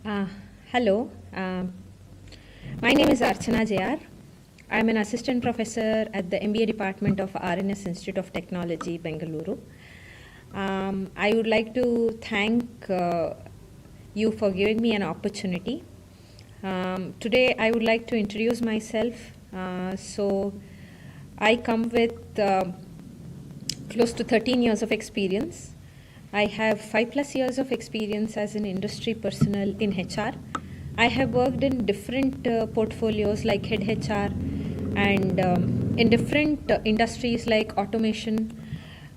Uh, Hello, my name is Archana J. I'm an assistant professor at the MBA department of RNS Institute of Technology, Bengaluru. I would like to thank you for giving me an opportunity. Today, I would like to introduce myself. I come with close to 13 years of experience. I have 5+ years of experience as an industry personnel in HR. I have worked in different portfolios like head HR and in different industries like automation,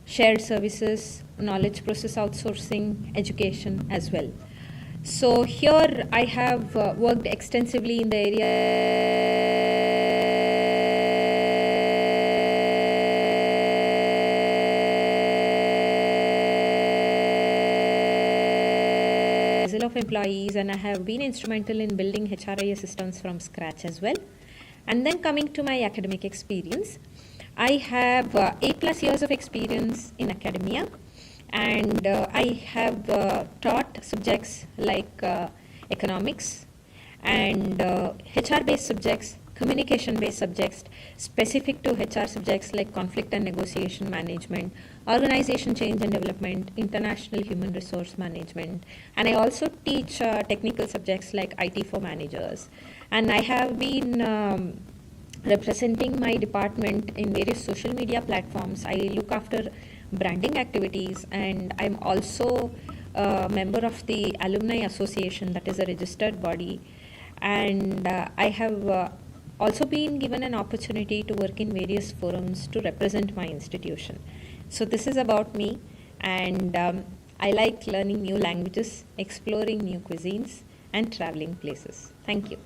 shared services, knowledge process outsourcing, education as well. So here I have worked extensively in the area of employees, and I have been instrumental in building HRIS systems from scratch as well. And then coming to my academic experience, I have 8+ years of experience in academia, and I have taught subjects like economics and HR based subjects, communication based subjects specific to HR subjects like conflict and negotiation management, organization change and development, international human resource management, and I also teach technical subjects like IT for managers. And I have been representing my department in various social media platforms. I look after branding activities, and I'm also a member of the Alumni Association, that is a registered body. And I have also been given an opportunity to work in various forums to represent my institution. So, this is about me, and I like learning new languages, exploring new cuisines, and traveling places. Thank you.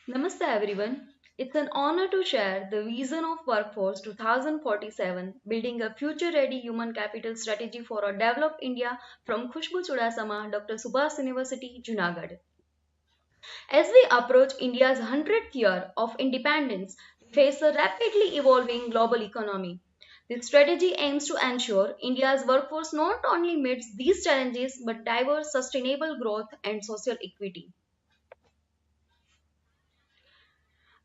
Namaste everyone. It's an honor to share the vision of Workforce 2047, building a future-ready human capital strategy for a developed India from Khushbu Chudasama, Dr. Subhas University, Junagadh. As we approach India's 100th year of independence, we face a rapidly evolving global economy. This strategy aims to ensure India's workforce not only meets these challenges but delivers sustainable growth and social equity.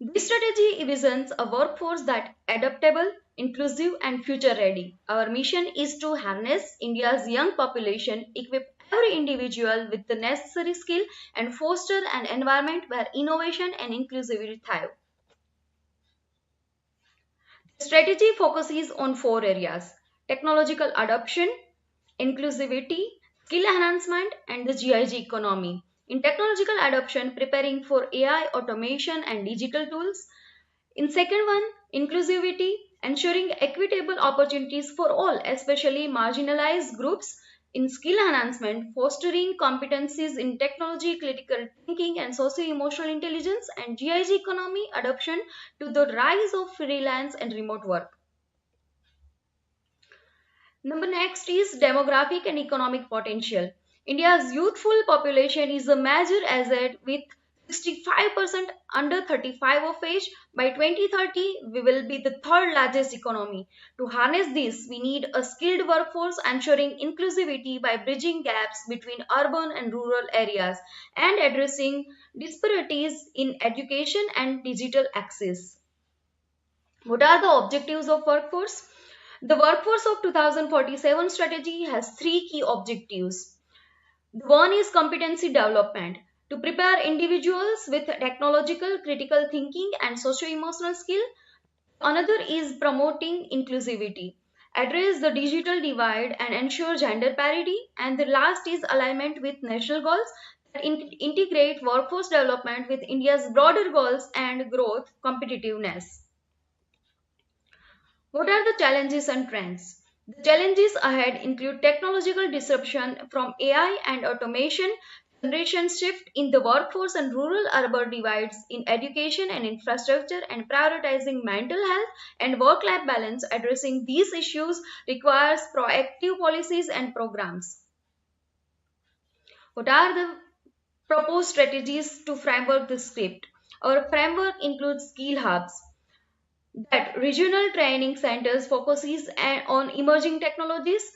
This strategy envisions a workforce that adaptable, inclusive, and future ready. Our mission is to harness India's young population, equip every individual with the necessary skill, and foster an environment where innovation and inclusivity thrive. The strategy focuses on four areas: technological adoption, inclusivity, skill enhancement, and the GIG economy. In technological adoption, preparing for AI, automation, and digital tools. In second one, inclusivity, ensuring equitable opportunities for all, especially marginalized groups. In skill enhancement, fostering competencies in technology, critical thinking, and socio-emotional intelligence, and GIG economy adoption to the rise of freelance and remote work. Number next is demographic and economic potential. India's youthful population is a major asset with 65% under 35 of age. By 2030, we will be the third largest economy. To harness this, we need a skilled workforce ensuring inclusivity by bridging gaps between urban and rural areas and addressing disparities in education and digital access. What are the objectives of workforce? The Workforce of 2047 strategy has three key objectives. One is competency development to prepare individuals with technological, critical thinking, and socio-emotional skill. Another is promoting inclusivity, address the digital divide and ensure gender parity. And the last is alignment with national goals that integrate workforce development with India's broader goals and growth competitiveness. What are the challenges and trends? The challenges ahead include technological disruption from AI and automation, generation shift in the workforce and rural urban divides in education and infrastructure, and prioritizing mental health and work life balance. Addressing these issues requires proactive policies and programs. What are the proposed strategies to framework this script? Our framework includes skill hubs, that regional training centers focuses on emerging technologies,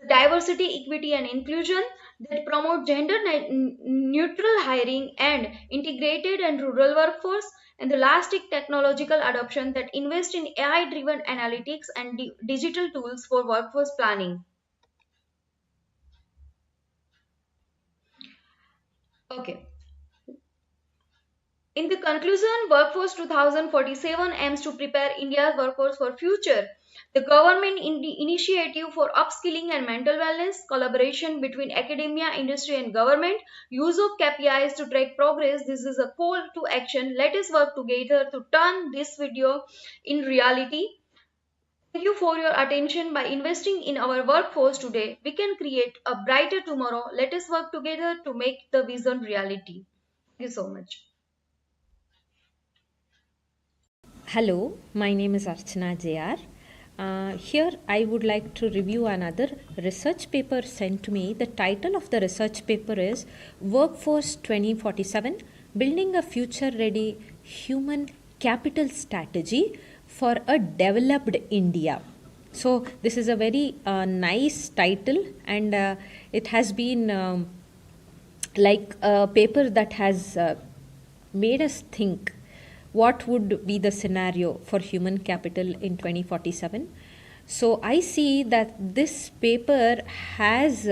diversity, equity, and inclusion, that promote gender neutral hiring and integrated and rural workforce, and the elastic technological adoption that invest in AI driven analytics and digital tools for workforce planning. Okay. In the conclusion, Workforce 2047 aims to prepare India's workforce for future. The government initiative for upskilling and mental wellness, collaboration between academia, industry and government, use of KPIs to track progress. This is a call to action. Let us work together to turn this video in reality. Thank you for your attention. By investing in our workforce today, we can create a brighter tomorrow. Let us work together to make the vision reality. Thank you so much. Hello, my name is Archana J. Here I would like to review another research paper sent to me. The title of the research paper is Workforce 2047, Building a Future Ready Human Capital Strategy for a Developed India. So this is a very nice title, and it has been like a paper that has made us think what would be the scenario for human capital in 2047. So I see that this paper has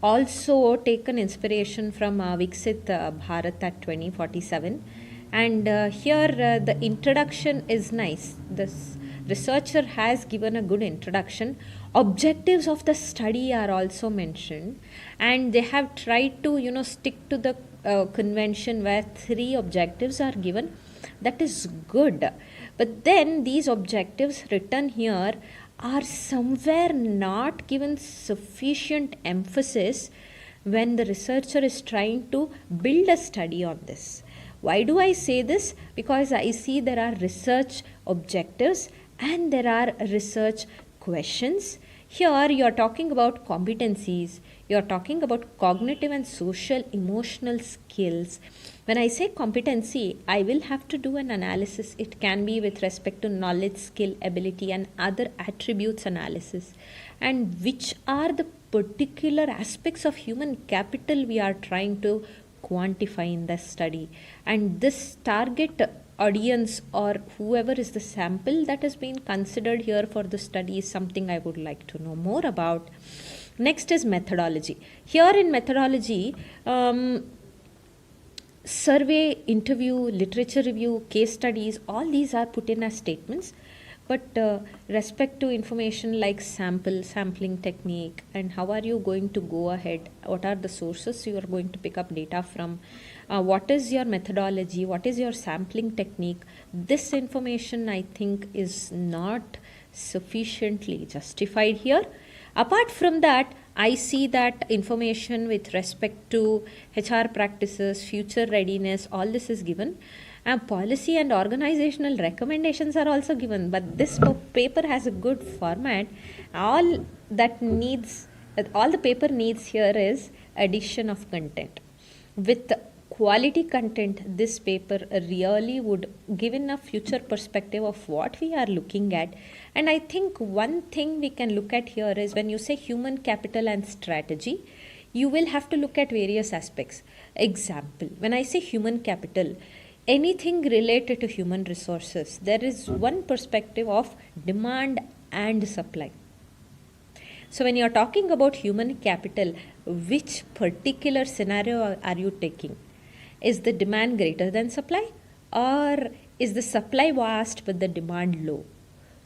also taken inspiration from Viksit Bharat at 2047, and here the introduction is nice. This researcher has given a good introduction. Objectives of the study are also mentioned, and they have tried to stick to the convention where 3 objectives are given. That is good, but then these objectives written here are somewhere not given sufficient emphasis when the researcher is trying to build a study on this. Why do I say this? Because I see there are research objectives and there are research questions. Here you are talking about competencies, you are talking about cognitive and social emotional skills. When I say competency, I will have to do an analysis. It can be with respect to knowledge, skill, ability, and other attributes analysis. And which are the particular aspects of human capital we are trying to quantify in the study. And this target audience or whoever is the sample that has been considered here for the study is something I would like to know more about. Next is methodology. Here in methodology, survey, interview, literature review, case studies, all these are put in as statements. But respect to information like sampling technique, and how are you going to go ahead, what are the sources you are going to pick up data from, what is your methodology, what is your sampling technique, this information I think is not sufficiently justified here. Apart from that, I see that information with respect to HR practices, future readiness, all this is given. And policy and organizational recommendations are also given. But this paper has a good format. All the paper needs here is addition of content. With quality content, this paper really would give in a future perspective of what we are looking at. And I think one thing we can look at here is when you say human capital and strategy, you will have to look at various aspects. Example, when I say human capital, anything related to human resources, there is one perspective of demand and supply. So when you are talking about human capital, which particular scenario are you taking? Is the demand greater than supply, or is the supply vast but the demand low?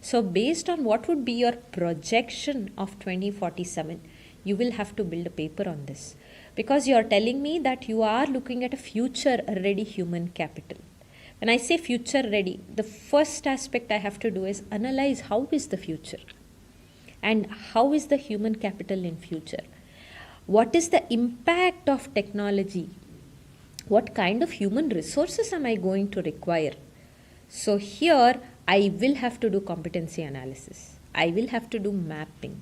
So based on what would be your projection of 2047, you will have to build a paper on this, because you are telling me that you are looking at a future ready human capital. When I say future ready, the first aspect I have to do is analyze how is the future and how is the human capital in future. What is the impact of technology? What kind of human resources am I going to require? So here I will have to do competency analysis. I will have to do mapping.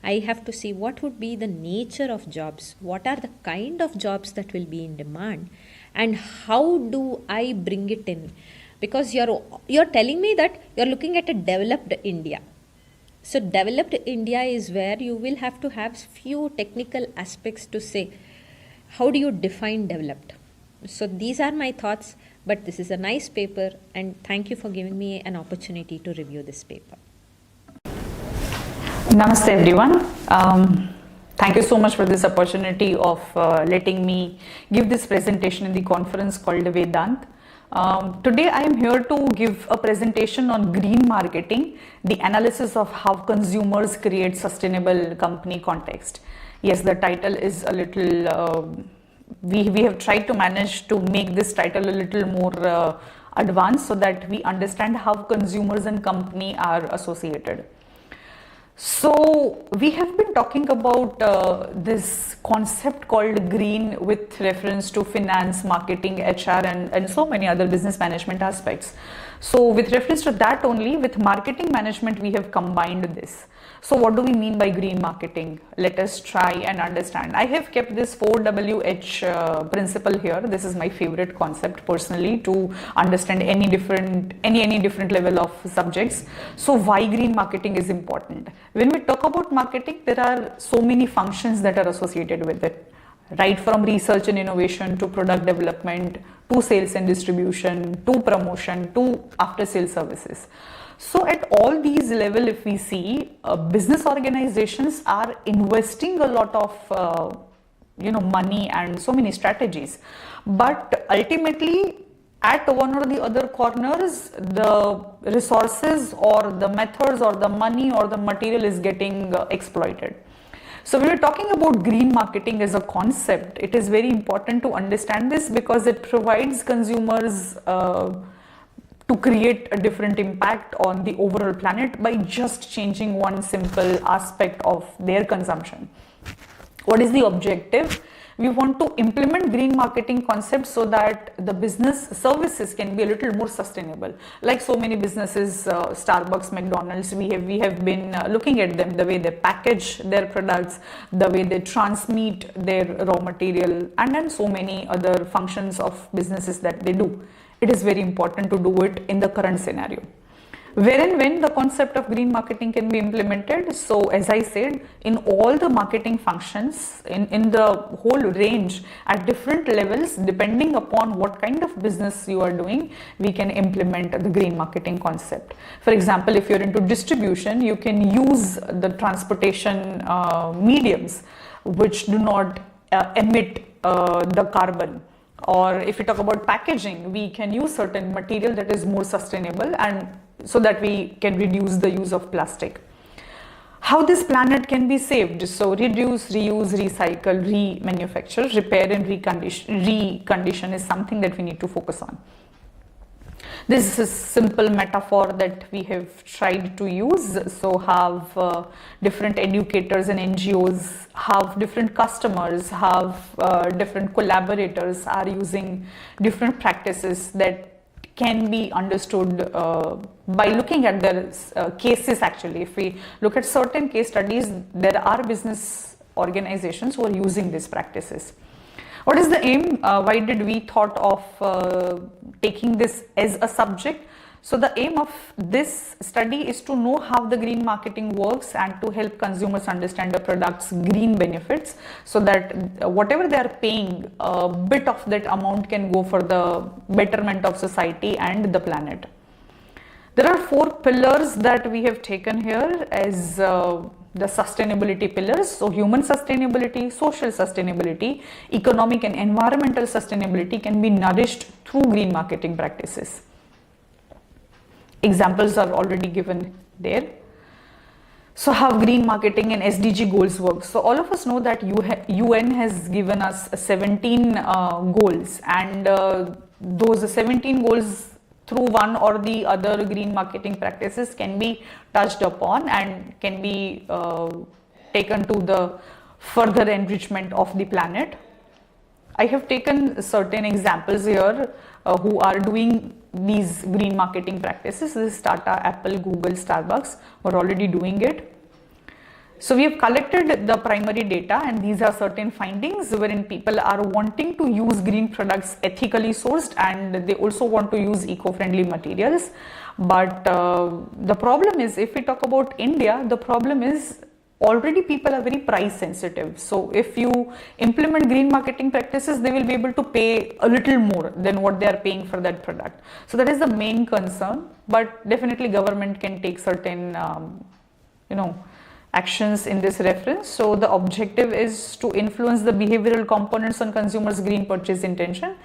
I have to see what would be the nature of jobs, what are the kind of jobs that will be in demand, and how do I bring it in. because you're telling me that you're looking at a developed India. So developed India is where you will have to have few technical aspects to say how do you define developed. So these are my thoughts, but this is a nice paper, and thank you for giving me an opportunity to review this paper. Namaste everyone. Thank you so much for this opportunity of letting me give this presentation in the conference called Vedant. Today I am here to give a presentation on green marketing, the analysis of how consumers create sustainable company context. Yes, the title is a little, we have tried to manage to make this title a little more advanced so that we understand how consumers and company are associated. So we have been talking about this concept called green with reference to finance, marketing, HR and so many other business management aspects. So with reference to that only, with marketing management we have combined this. So what do we mean by green marketing? Let us try and understand. I have kept this 4WH principle here. This is my favorite concept personally to understand any different level of subjects. So why green marketing is important? When we talk about marketing, there are so many functions that are associated with it, right from research and innovation to product development to sales and distribution to promotion to after sales services. So at all these levels, if we see, business organizations are investing a lot of money and so many strategies, but ultimately at one or the other corners, the resources or the methods or the money or the material is getting exploited. So when we're talking about green marketing as a concept, it is very important to understand this because it provides consumers to create a different impact on the overall planet by just changing one simple aspect of their consumption. What is the objective? We want to implement green marketing concepts so that the business services can be a little more sustainable. Like so many businesses, Starbucks, McDonald's, we have been looking at them, the way they package their products, the way they transmit their raw material, and then so many other functions of businesses that they do. It is very important to do it in the current scenario. Where and when the concept of green marketing can be implemented? So as I said, in all the marketing functions, in the whole range at different levels, depending upon what kind of business you are doing, we can implement the green marketing concept. For example, if you're into distribution, you can use the transportation mediums which do not emit the carbon. Or if we talk about packaging, we can use certain material that is more sustainable and so that we can reduce the use of plastic. How this planet can be saved? So reduce, reuse, recycle, remanufacture, repair and recondition is something that we need to focus on. This is a simple metaphor that we have tried to use. So have different educators and NGOs, have different customers, have different collaborators are using different practices that can be understood by looking at their cases. Actually, if we look at certain case studies, there are business organizations who are using these practices. What is the aim? Why did we thought of taking this as a subject? So the aim of this study is to know how the green marketing works and to help consumers understand the product's green benefits so that whatever they are paying, a bit of that amount can go for the betterment of society and the planet. There are 4 pillars that we have taken here as the sustainability pillars. So human sustainability, social sustainability, economic and environmental sustainability can be nourished through green marketing practices. Examples are already given there. So how green marketing and SDG goals work. So all of us know that UN has given us 17 goals, and those 17 goals through one or the other green marketing practices can be touched upon and can be taken to the further enrichment of the planet. I have taken certain examples here who are doing these green marketing practices. This is Tata, Apple, Google, Starbucks who are already doing it. So we have collected the primary data, and these are certain findings wherein people are wanting to use green products ethically sourced, and they also want to use eco-friendly materials. But the problem is, if we talk about India, the problem is already people are very price sensitive. So if you implement green marketing practices, they will be able to pay a little more than what they are paying for that product. So that is the main concern, but definitely government can take certain actions in this reference. So the objective is to influence the behavioral components on consumers' green purchase intention.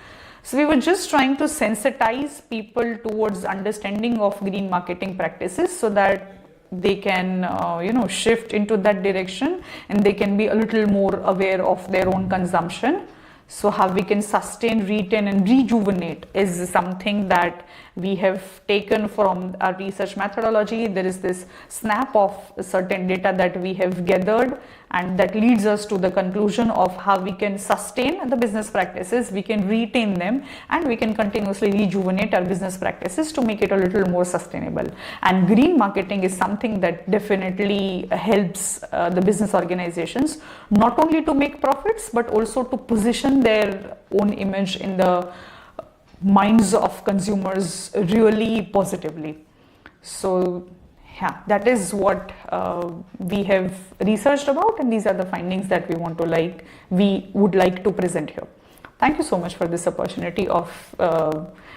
So we were just trying to sensitize people towards understanding of green marketing practices so that they can shift into that direction, and they can be a little more aware of their own consumption. So how we can sustain, retain and rejuvenate is something that we have taken from our research methodology. There is this snap of certain data that we have gathered, and that leads us to the conclusion of how we can sustain the business practices, we can retain them, and we can continuously rejuvenate our business practices to make it a little more sustainable. And green marketing is something that definitely helps the business organizations not only to make profits but also to position their own image in the minds of consumers really positively. So yeah, that is what we have researched about, and these are the findings that we would like to present here. Thank you so much for this opportunity of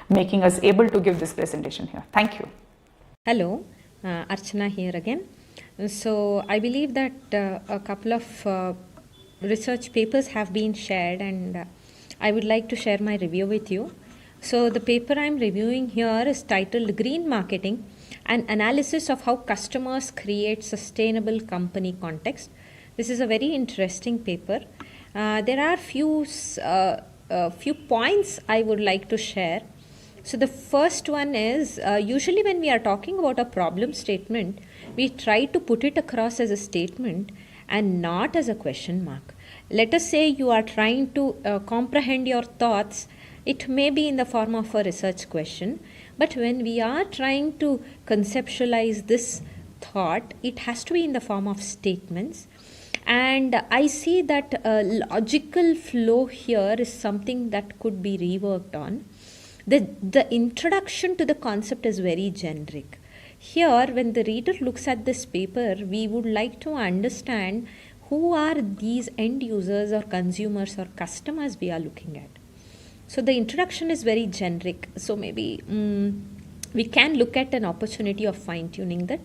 making us able to give this presentation here. Thank you. Hello, Archana here again. So I believe that a couple of research papers have been shared, and I would like to share my review with you. So the paper I'm reviewing here is titled Green Marketing, an analysis of how customers create sustainable company context. This is a very interesting paper. There are few points I would like to share. So the first one is, usually when we are talking about a problem statement, we try to put it across as a statement and not as a question mark. Let us say you are trying to comprehend your thoughts. It may be in the form of a research question, but when we are trying to conceptualize this thought, it has to be in the form of statements. And I see that logical flow here is something that could be reworked on. The introduction to the concept is very generic. Here, when the reader looks at this paper, we would like to understand who are these end users or consumers or customers we are looking at. So the introduction is very generic. So maybe we can look at an opportunity of fine-tuning that.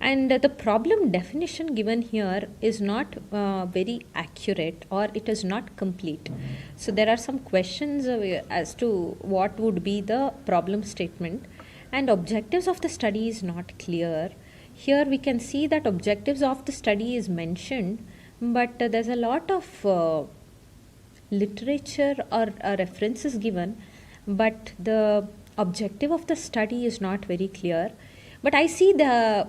And the problem definition given here is not very accurate, or it is not complete. So there are some questions as to what would be the problem statement, and objectives of the study is not clear. Here we can see that objectives of the study is mentioned, but there's a lot of literature or references given, but the objective of the study is not very clear. But I see the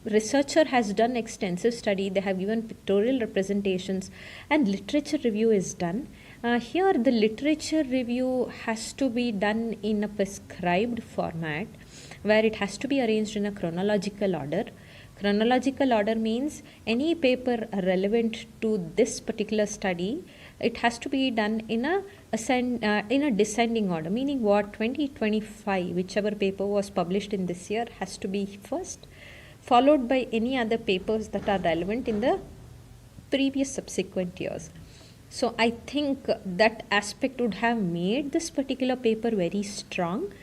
researcher has done extensive study. They have given pictorial representations, and literature review is done. Here the literature review has to be done in a prescribed format, where it has to be arranged in a chronological order. Chronological order means any paper relevant to this particular study, it has to be done in a descending order, meaning what, 2025, whichever paper was published in this year has to be first, followed by any other papers that are relevant in the previous subsequent years. So I think that aspect would have made this particular paper very strong.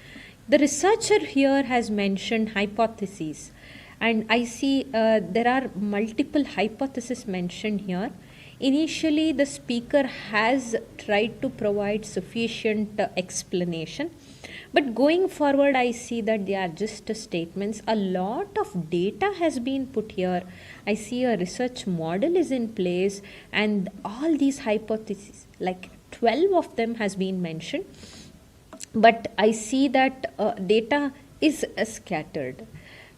The researcher here has mentioned hypotheses, and I see there are multiple hypotheses mentioned here. Initially, the speaker has tried to provide sufficient explanation, but going forward, I see that they are just statements. A lot of data has been put here. I see a research model is in place, and all these hypotheses, like 12 of them has been mentioned, but I see that data is scattered,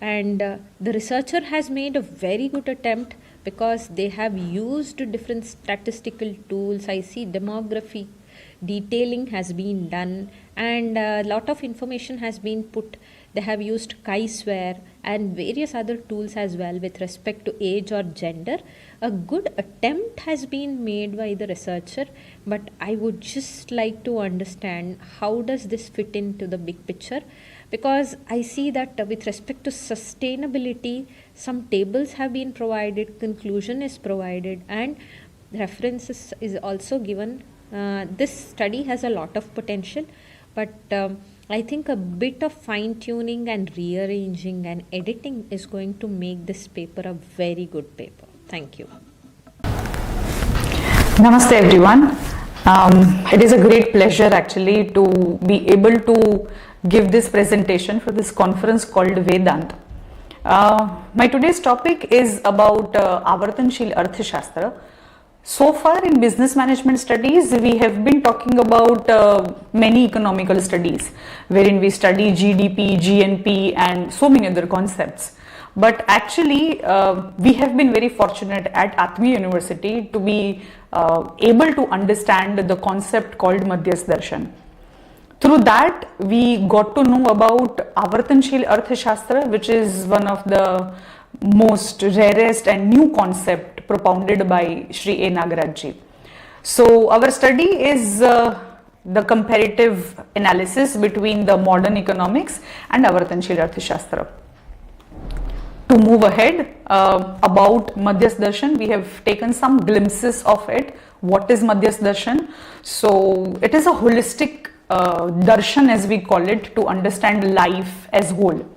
and the researcher has made a very good attempt, because they have used different statistical tools. I see demography detailing has been done, and a lot of information has been put. They have used chi-square and various other tools as well with respect to age or gender. A good attempt has been made by the researcher, but I would just like to understand how does this fit into the big picture, because I see that with respect to sustainability, some tables have been provided, conclusion is provided, and references is also given. This study has a lot of potential, but I think a bit of fine tuning and rearranging and editing is going to make this paper a very good paper. Thank you. Namaste everyone. It is a great pleasure actually to be able to give this presentation for this conference called Vedant. My today's topic is about Avartanshil Arthashastra. So far in business management studies, we have been talking about many economical studies wherein we study GDP, GNP and so many other concepts. But actually, we have been very fortunate at Atmi University to be able to understand the concept called Madhyas Darshan. Through that, we got to know about Avartanshil Arthashastra, which is one of the most rarest and new concept propounded by Shri A. Nagaraj. So our study is the comparative analysis between the modern economics and Avartanshil Arthashastra. To move ahead about Madhyas Darshan, we have taken some glimpses of it. What is Madhyas Darshan? So it is a holistic darshan, as we call it, to understand life as whole.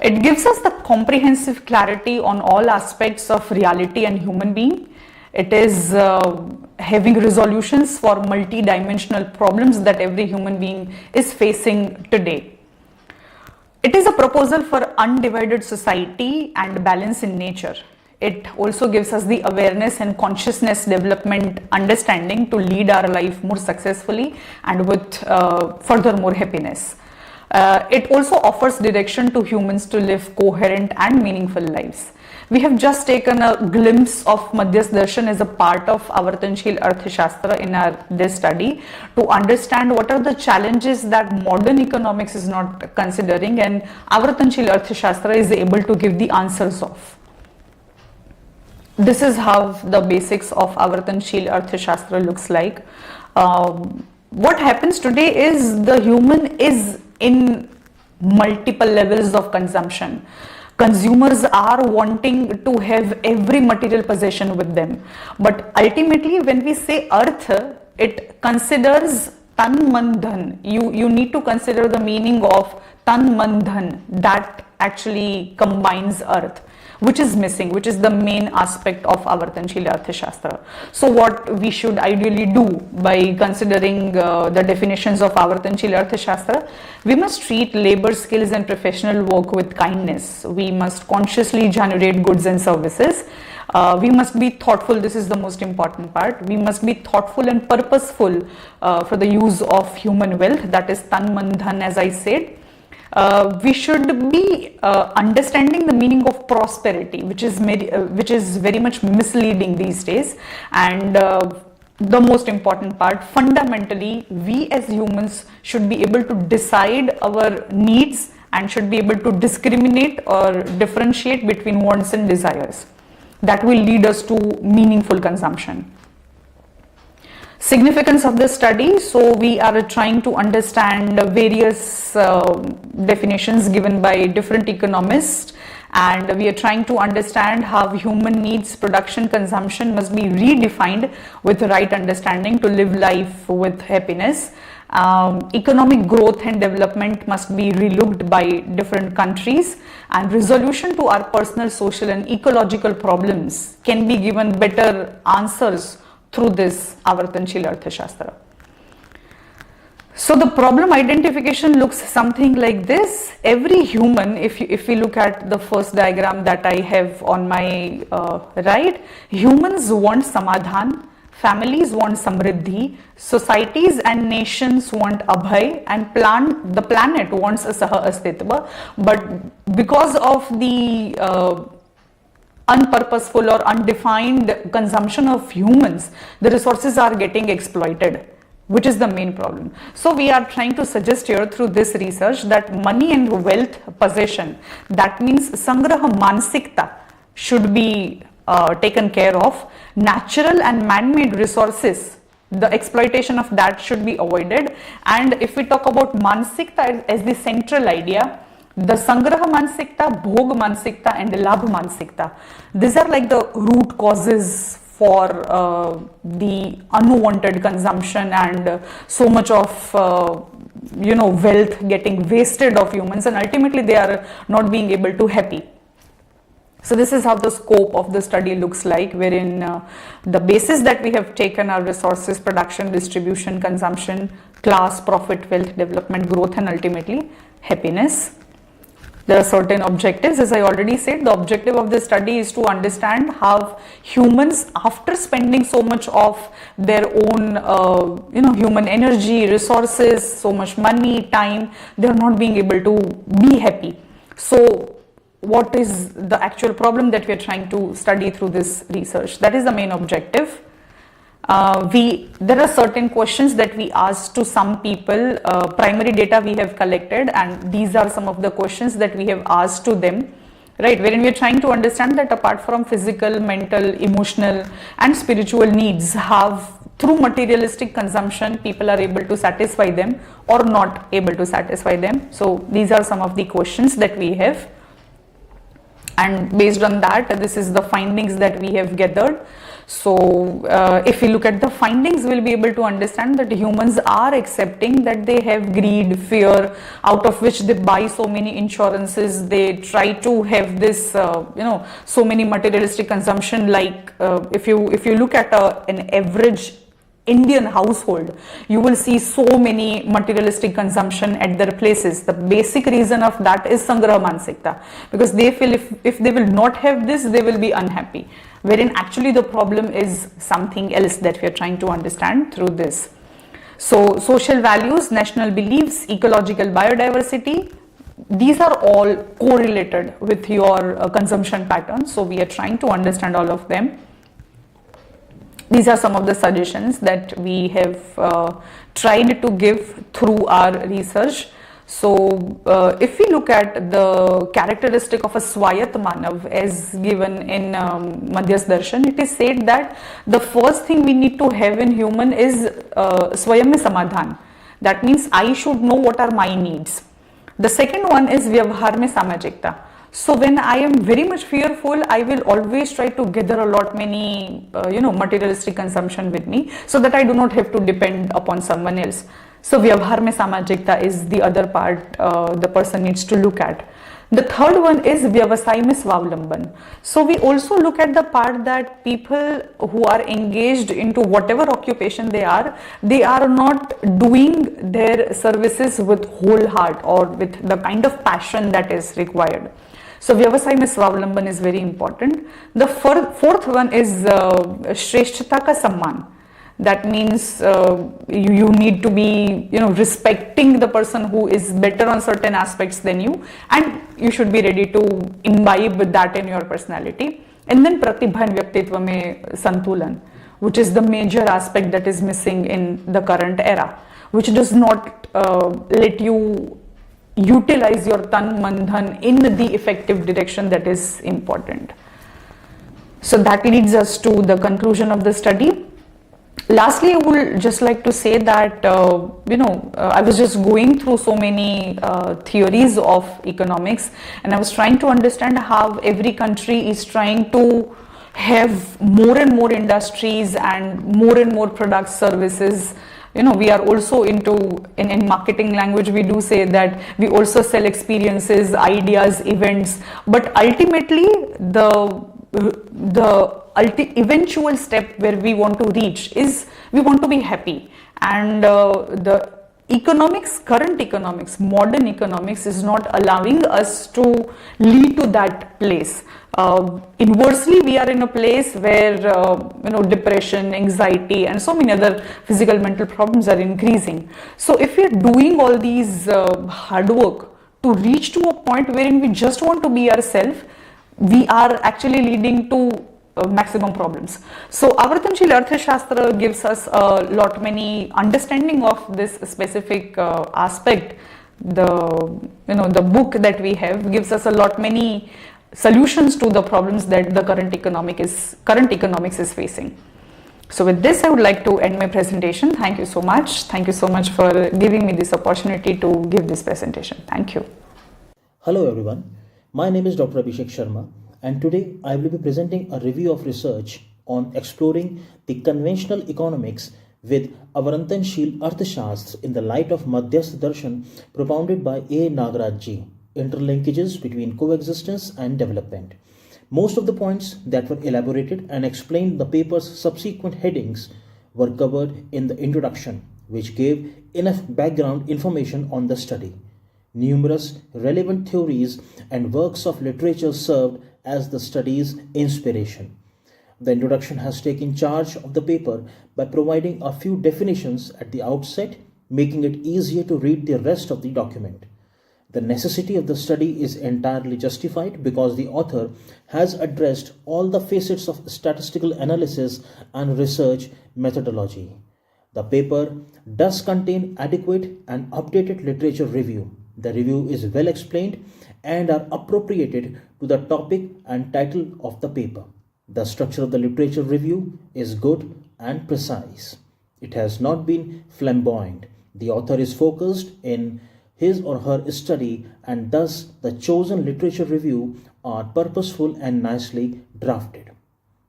It gives us the comprehensive clarity on all aspects of reality and human being. It is having resolutions for multi-dimensional problems that every human being is facing today. It is a proposal for undivided society and balance in nature. It also gives us the awareness and consciousness development understanding to lead our life more successfully and with furthermore happiness. It also offers direction to humans to live coherent and meaningful lives. We have just taken a glimpse of Madhyas Darshan as a part of Avartanshil Arthashastra in this study to understand what are the challenges that modern economics is not considering, and Avartanshil Arthashastra is able to give the answers of. This is how the basics of Avartanshil Arthashastra looks like. What happens today is the human is in multiple levels of consumption. Consumers are wanting to have every material possession with them. But ultimately, when we say earth, it considers tan man dhan. You need to consider the meaning of tan man dhan, that actually combines earth, which is missing, which is the main aspect of Avartanshil Arthashastra. So what we should ideally do by considering the definitions of Avartanshil Arthashastra, we must treat labor skills and professional work with kindness. We must consciously generate goods and services. We must be thoughtful. This is the most important part. We must be thoughtful and purposeful for the use of human wealth, that is tan man dhan, as I said. We should be understanding the meaning of prosperity, which is very much misleading these days. And the most important part, fundamentally, we as humans should be able to decide our needs and should be able to discriminate or differentiate between wants and desires. That will lead us to meaningful consumption. Significance of this study, so we are trying to understand various definitions given by different economists, and we are trying to understand how human needs, production, consumption must be redefined with the right understanding to live life with happiness. Economic growth and development must be relooked by different countries, and resolution to our personal, social and ecological problems can be given better answers through this Avartanshil Arthashastra. So the problem identification looks something like this. Every human, if we look at the first diagram that I have on my right, humans want samadhan, families want samriddhi, societies and nations want abhay, and the planet wants a saha astitva. But because of the unpurposeful or undefined consumption of humans, the resources are getting exploited. which is the main problem. So we are trying to suggest here through this research that money and wealth possession, that means sangraha mansikta, should be taken care of. Natural and man-made resources, the exploitation of that should be avoided. And if we talk about mansikta as the central idea, the sangraha mansikta, bhog mansikta and labh mansikta, these are like the root causes for the unwanted consumption and so much of wealth getting wasted of humans, and ultimately they are not being able to happy. So this is how the scope of the study looks like, wherein the basis that we have taken are resources, production, distribution, consumption, class, profit, wealth, development, growth, and ultimately happiness. There are certain objectives. As I already said, the objective of this study is to understand how humans, after spending so much of their own human energy, resources, so much money, time, they are not being able to be happy. So what is the actual problem that we are trying to study through this research? That is the main objective. There are certain questions that we asked to some people, primary data we have collected, and these are some of the questions that we have asked to them, right, wherein we are trying to understand that apart from physical, mental, emotional and spiritual needs, have through materialistic consumption people are able to satisfy them or not able to satisfy them. So these are some of the questions that we have, and based on that, this is the findings that we have gathered. So if we look at the findings, we'll be able to understand that humans are accepting that they have greed, fear, out of which they buy so many insurances, they try to have this so many materialistic consumption. Like if you look at an average Indian household, you will see so many materialistic consumption at their places. The basic reason of that is sangraha mansikta, because they feel if they will not have this, they will be unhappy, wherein actually the problem is something else that we are trying to understand through this. So social values, national beliefs, ecological biodiversity, these are all correlated with your consumption patterns. So we are trying to understand all of them. These are some of the suggestions that we have tried to give through our research. So if we look at the characteristic of a Swayat Manav as given in Madhyas Darshan, it is said that the first thing we need to have in human is Swayam mein Samadhan. That means I should know what are my needs. The second one is Vyavhar mein Samajikta. So when I am very much fearful, I will always try to gather a lot many materialistic consumption with me, so that I do not have to depend upon someone else. So Vyavhar mein Samajikta is the other part the person needs to look at. The third one is Vyavasay mein Swavlamban. So we also look at the part that people who are engaged into whatever occupation they are not doing their services with whole heart or with the kind of passion that is required. So Vyavasay mein Swavlamban is very important. The fourth one is Shreshthata ka Samman. That means you need to be respecting the person who is better on certain aspects than you, and you should be ready to imbibe with that in your personality. And then Pratibha and Vyaktitva mein Santulan, which is the major aspect that is missing in the current era, which does not let you utilize your tan man dhan in the effective direction that is important. So that leads us to the conclusion of the study. Lastly, I would just like to say that I was just going through so many theories of economics, and I was trying to understand how every country is trying to have more and more industries and more products, services. We are also into, in marketing language, we do say that we also sell experiences, ideas, events, but ultimately the eventual step where we want to reach is we want to be happy. And the economics, current economics, modern economics is not allowing us to lead to that place. Inversely, we are in a place where depression, anxiety and so many other physical mental problems are increasing. So if we are doing all these hard work to reach to a point wherein we just want to be ourselves, we are actually leading to maximum problems. So Avartanshil Arthashastra gives us a lot many understanding of this specific aspect. The book that we have gives us a lot many solutions to the problems that the current economics is facing. So with this, I would like to end my presentation. Thank you so much. Thank you so much for giving me this opportunity to give this presentation. Thank you. Hello everyone. My name is Dr. Abhishek Sharma, and today I will be presenting a review of research on exploring the conventional economics with Avarantanshil Arthashastra in the light of Madhyastha Darshan propounded by A. Nagaraj Ji, interlinkages between coexistence and development. Most of the points that were elaborated and explained in the paper's subsequent headings were covered in the introduction, which gave enough background information on the study. Numerous relevant theories and works of literature served as the study's inspiration. The introduction has taken charge of the paper by providing a few definitions at the outset, making it easier to read the rest of the document. The necessity of the study is entirely justified because the author has addressed all the facets of statistical analysis and research methodology. The paper does contain adequate and updated literature review. The review is well explained and are appropriated to the topic and title of the paper. The structure of the literature review is good and precise. It has not been flamboyant. The author is focused in his or her study, and thus the chosen literature review are purposeful and nicely drafted.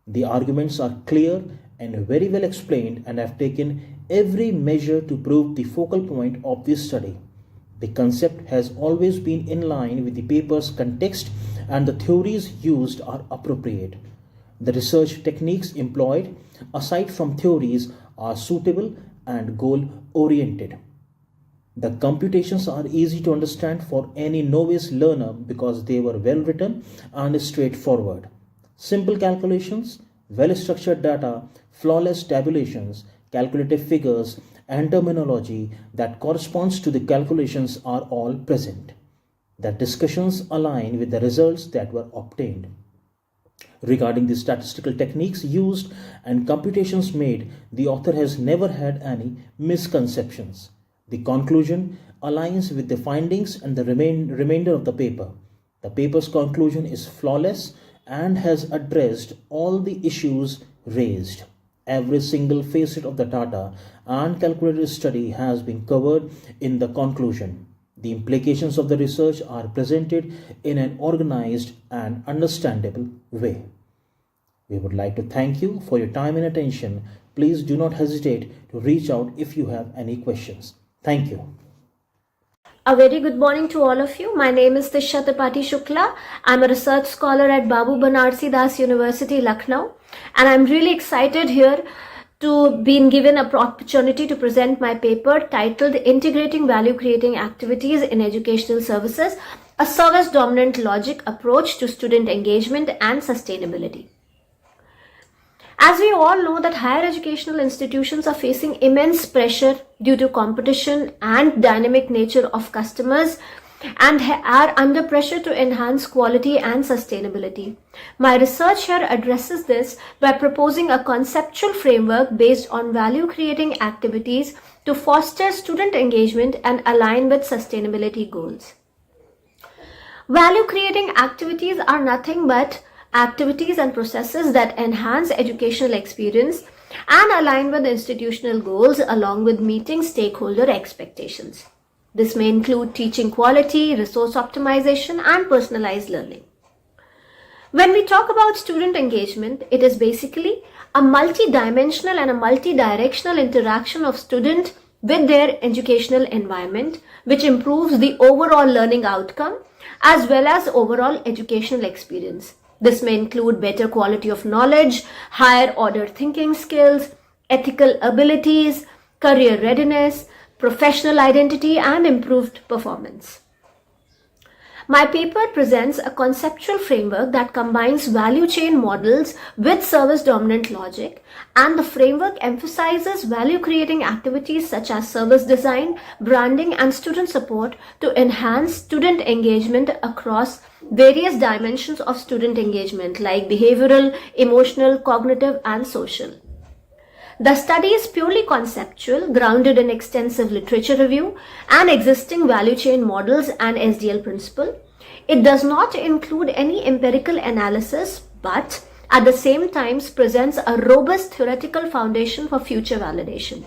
The arguments are clear and very well explained and have taken every measure to prove the focal point of this study. The concept has always been in line with the paper's context and the theories used are appropriate. The research techniques employed, aside from theories, are suitable and goal-oriented. The computations are easy to understand for any novice learner because they were well written and straightforward. Simple calculations, well-structured data, flawless tabulations, calculative figures, and terminology that corresponds to the calculations are all present. The discussions align with the results that were obtained. Regarding the statistical techniques used and computations made, the author has never had any misconceptions. The conclusion aligns with the findings and the remainder of the paper. The paper's conclusion is flawless and has addressed all the issues raised. Every single facet of the data and calculated study has been covered in the conclusion. The implications of the research are presented in an organized and understandable way. We would like to thank you for your time and attention. Please do not hesitate to reach out if you have any questions. Thank you. A very good morning to all of you. My name is Tishya Shukla. I'm a research scholar at Babu Banarsi Das University, Lucknow. And I'm really excited here to be given an opportunity to present my paper titled Integrating Value Creating Activities in Educational Services, a Service-Dominant Logic Approach to Student Engagement and Sustainability. As we all know that higher educational institutions are facing immense pressure due to competition and dynamic nature of customers and are under pressure to enhance quality and sustainability. My research here addresses this by proposing a conceptual framework based on value creating activities to foster student engagement and align with sustainability goals. Value creating activities are nothing but activities and processes that enhance educational experience and align with institutional goals along with meeting stakeholder expectations. This may include teaching quality, resource optimization, and personalized learning. When we talk about student engagement, it is basically a multi-dimensional and a multi-directional interaction of student with their educational environment, which improves the overall learning outcome as well as overall educational experience. This may include better quality of knowledge, higher order thinking skills, ethical abilities, career readiness, professional identity, and improved performance. My paper presents a conceptual framework that combines value chain models with service-dominant logic, and the framework emphasizes value-creating activities such as service design, branding, and student support to enhance student engagement across various dimensions of student engagement like behavioral, emotional, cognitive, and social. The study is purely conceptual, grounded in extensive literature review and existing value chain models and SDL principle. It does not include any empirical analysis, but at the same time presents a robust theoretical foundation for future validation.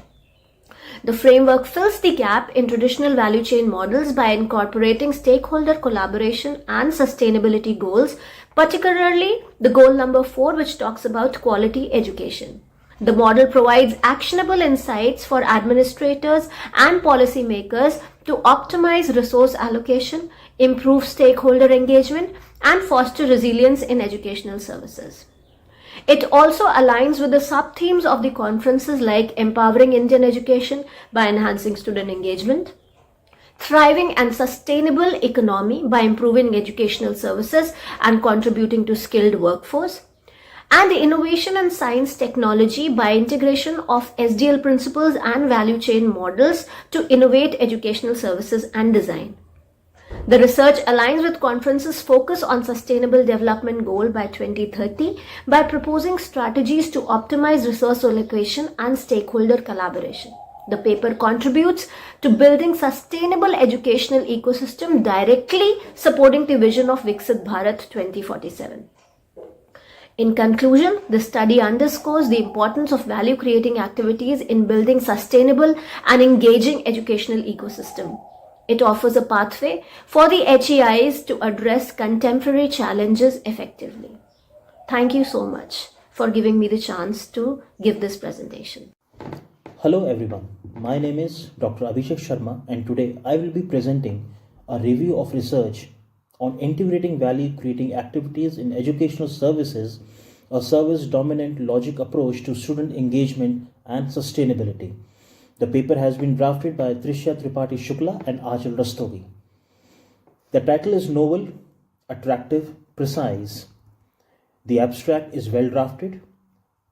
The framework fills the gap in traditional value chain models by incorporating stakeholder collaboration and sustainability goals, particularly the goal number 4, which talks about quality education. The model provides actionable insights for administrators and policymakers to optimize resource allocation, improve stakeholder engagement, and foster resilience in educational services. It also aligns with the sub-themes of the conferences like empowering Indian education by enhancing student engagement, thriving and sustainable economy by improving educational services and contributing to skilled workforce, and the innovation and science technology by integration of SDL principles and value chain models to innovate educational services and design. The research aligns with conference's focus on sustainable development goal by 2030 by proposing strategies to optimize resource allocation and stakeholder collaboration. The paper contributes to building sustainable educational ecosystem directly supporting the vision of Viksit Bharat 2047. In conclusion, the study underscores the importance of value-creating activities in building sustainable and engaging educational ecosystem. It offers a pathway for the HEIs to address contemporary challenges effectively. Thank you so much for giving me the chance to give this presentation. Hello everyone, my name is Dr. Abhishek Sharma and today I will be presenting a review of research on integrating value-creating activities in educational services, a service-dominant logic approach to student engagement and sustainability. The paper has been drafted by Tishya, Tripathi, Shukla and Archana J. The title is novel, attractive, precise. The abstract is well drafted,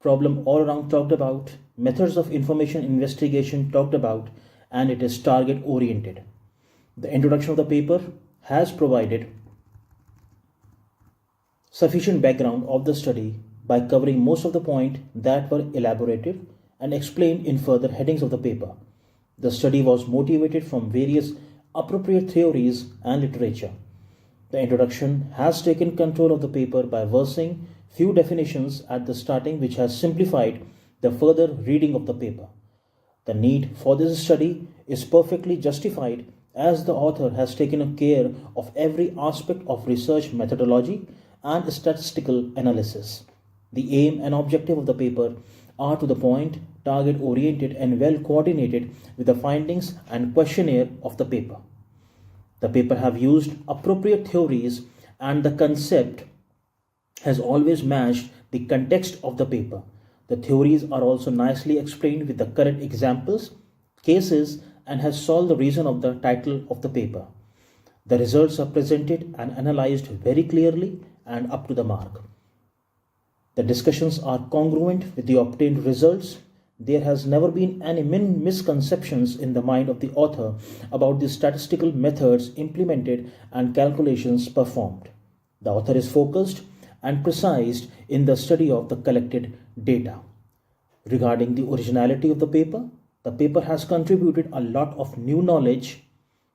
problem all around talked about, methods of information investigation talked about, and it is target oriented. The introduction of the paper has provided sufficient background of the study by covering most of the points that were elaborated and explained in further headings of the paper. The study was motivated from various appropriate theories and literature. The introduction has taken control of the paper by versing few definitions at the starting which has simplified the further reading of the paper. The need for this study is perfectly justified as the author has taken care of every aspect of research methodology and statistical analysis. The aim and objective of the paper are to the point, target oriented and well coordinated with the findings and questionnaire of the paper. The paper have used appropriate theories and the concept has always matched the context of the paper. The theories are also nicely explained with the correct examples, cases and has solved the reason of the title of the paper. The results are presented and analyzed very clearly and up to the mark. The discussions are congruent with the obtained results. There has never been any misconceptions in the mind of the author about the statistical methods implemented and calculations performed. The author is focused and precise in the study of the collected data. Regarding the originality of the paper has contributed a lot of new knowledge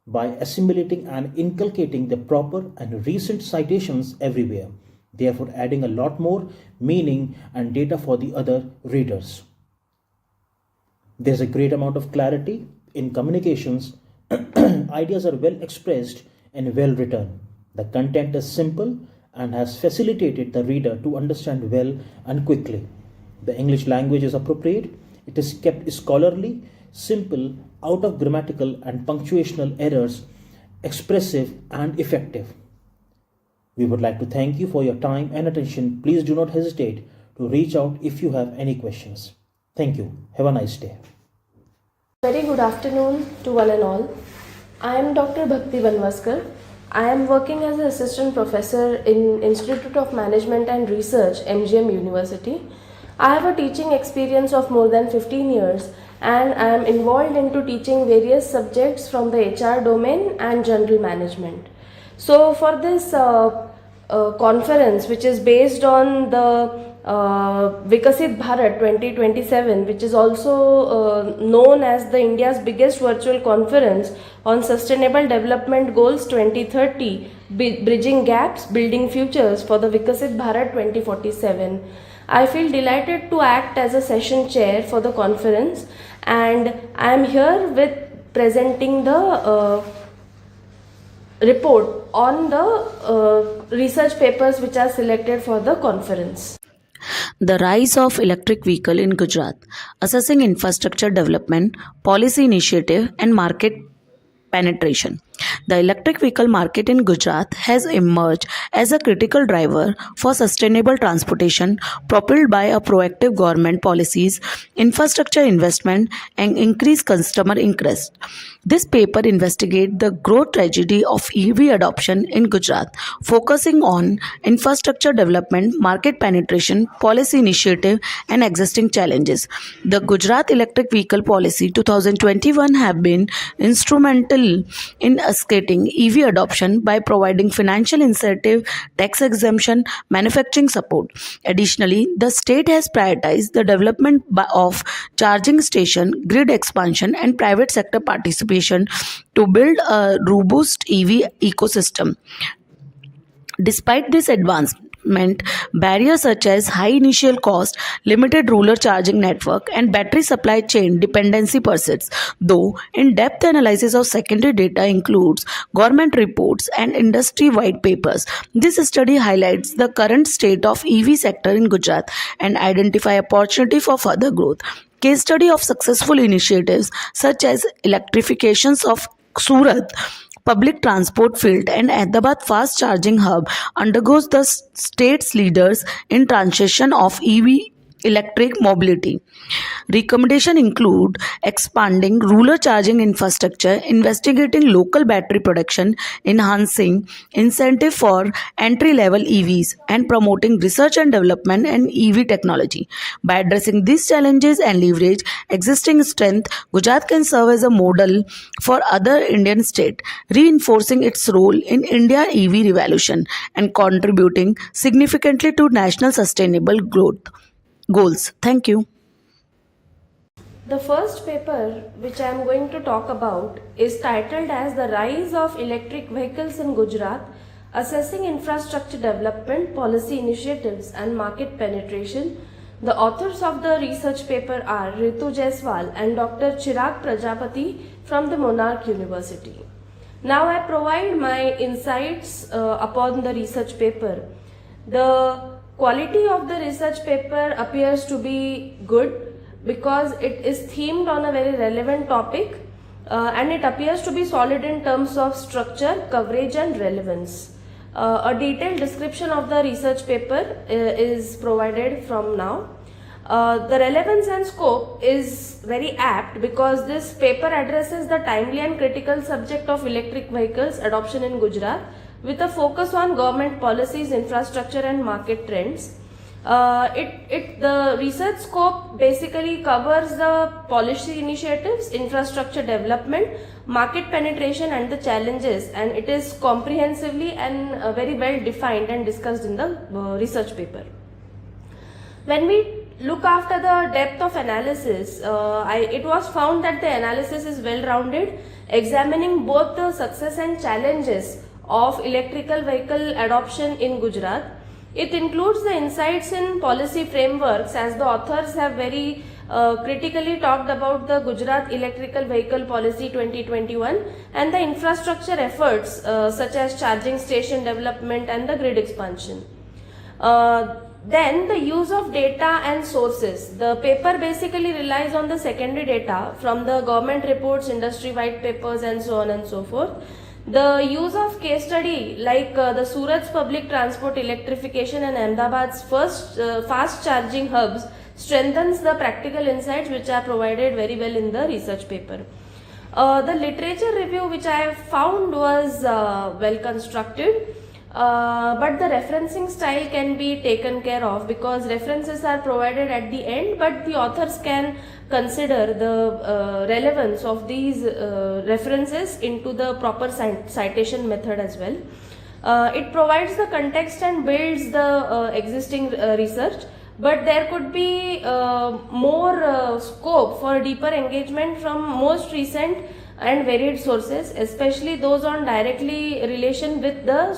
by assimilating and inculcating the proper and recent citations everywhere, therefore adding a lot more meaning and data for the other readers. There's a great amount of clarity in communications. Ideas are well expressed and well written. The content is simple and has facilitated the reader to understand well and quickly. The English language is appropriate. It is kept scholarly, simple, out of grammatical and punctuational errors, expressive and effective. We would like to thank you for your time and attention. Please do not hesitate to reach out if you have any questions. Thank you. Have a nice day. Very good afternoon to one and all. I am Dr. Bhakti Banwaskar. I am working as an assistant professor in Institute of Management and Research, MGM University. I have a teaching experience of more than 15 years and I am involved into teaching various subjects from the HR domain and general management. So for this conference, which is based on the Viksit Bharat 2027, which is also known as the India's biggest virtual conference on Sustainable Development Goals 2030, Bridging Gaps, Building Futures for the Viksit Bharat 2047. I feel delighted to act as a session chair for the conference, and I am here with presenting the report on the research papers which are selected for the conference. The rise of electric vehicle in Gujarat, assessing infrastructure development, policy initiative and market penetration. The electric vehicle market in Gujarat has emerged as a critical driver for sustainable transportation, propelled by a proactive government policies, infrastructure investment and increased customer interest. This paper investigates the growth tragedy of EV adoption in Gujarat, focusing on infrastructure development, market penetration, policy initiative and existing challenges. The Gujarat Electric Vehicle Policy 2021 have been instrumental in escalating EV adoption by providing financial incentive, tax exemption, manufacturing support. Additionally, the state has prioritized the development of charging station, grid expansion and private sector participation to build a robust EV ecosystem. Despite this advancement, barriers such as high initial cost, limited rural charging network, and battery supply chain dependency persists. Though in-depth analysis of secondary data includes government reports and industry-wide papers, this study highlights the current state of EV sector in Gujarat and identify opportunity for further growth. Case study of successful initiatives such as electrifications of Surat public transport field and Ahmedabad fast charging hub undergoes the state's leaders in transition of EV electric mobility. Recommendation include expanding rural charging infrastructure, investigating local battery production, enhancing incentive for entry-level EVs, and promoting research and development in EV technology. By addressing these challenges and leverage existing strength, Gujarat can serve as a model for other Indian states, reinforcing its role in India EV revolution and contributing significantly to national sustainable growth goals. Thank you. The first paper which I am going to talk about is titled as The Rise of Electric Vehicles in Gujarat, Assessing Infrastructure Development, Policy Initiatives and Market Penetration. The authors of the research paper are Ritu Jaiswal and Dr. Chirag Prajapati from the Monarch University. Now I provide my insights upon the research paper. The quality of the research paper appears to be good because it is themed on a very relevant topic and it appears to be solid in terms of structure, coverage and relevance. A detailed description of the research paper is provided from now. The relevance and scope is very apt because this paper addresses the timely and critical subject of electric vehicles adoption in Gujarat with a focus on government policies, infrastructure and market trends. The research scope basically covers the policy initiatives, infrastructure development, market penetration and the challenges, and it is comprehensively and very well defined and discussed in the research paper. When we look after the depth of analysis, it was found that the analysis is well rounded, examining both the success and challenges of electrical vehicle adoption in Gujarat. It includes the insights in policy frameworks, as the authors have very critically talked about the Gujarat Electrical Vehicle Policy 2021 and the infrastructure efforts such as charging station development and the grid expansion. Then the use of data and sources. The paper basically relies on the secondary data from the government reports, industry-wide papers and so on and so forth. The use of case study like the Surat's public transport electrification and Ahmedabad's first fast charging hubs strengthens the practical insights which are provided very well in the research paper. The literature review which I have found was well constructed, but the referencing style can be taken care of because references are provided at the end, but the authors can consider the relevance of these references into the proper citation method as well. It provides the context and builds the existing research, but there could be more scope for deeper engagement from most recent and varied sources, especially those on directly relation with the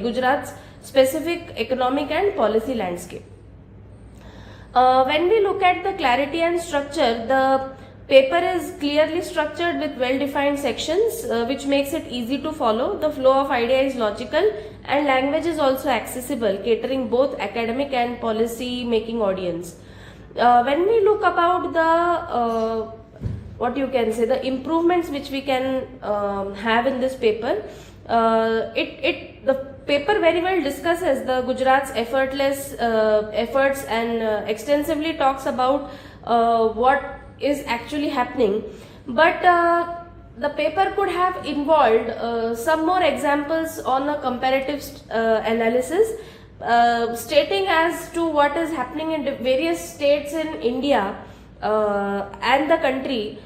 Gujarat's specific economic and policy landscape. When we look at the clarity and structure, the paper is clearly structured with well-defined sections, which makes it easy to follow. The flow of idea is logical and language is also accessible, catering both academic and policy making audience. When we look about the the improvements which we can have in this paper, the paper very well discusses the Gujarat's efforts and extensively talks about what is actually happening, but the paper could have involved some more examples on a comparative analysis, stating as to what is happening in various states in India and the country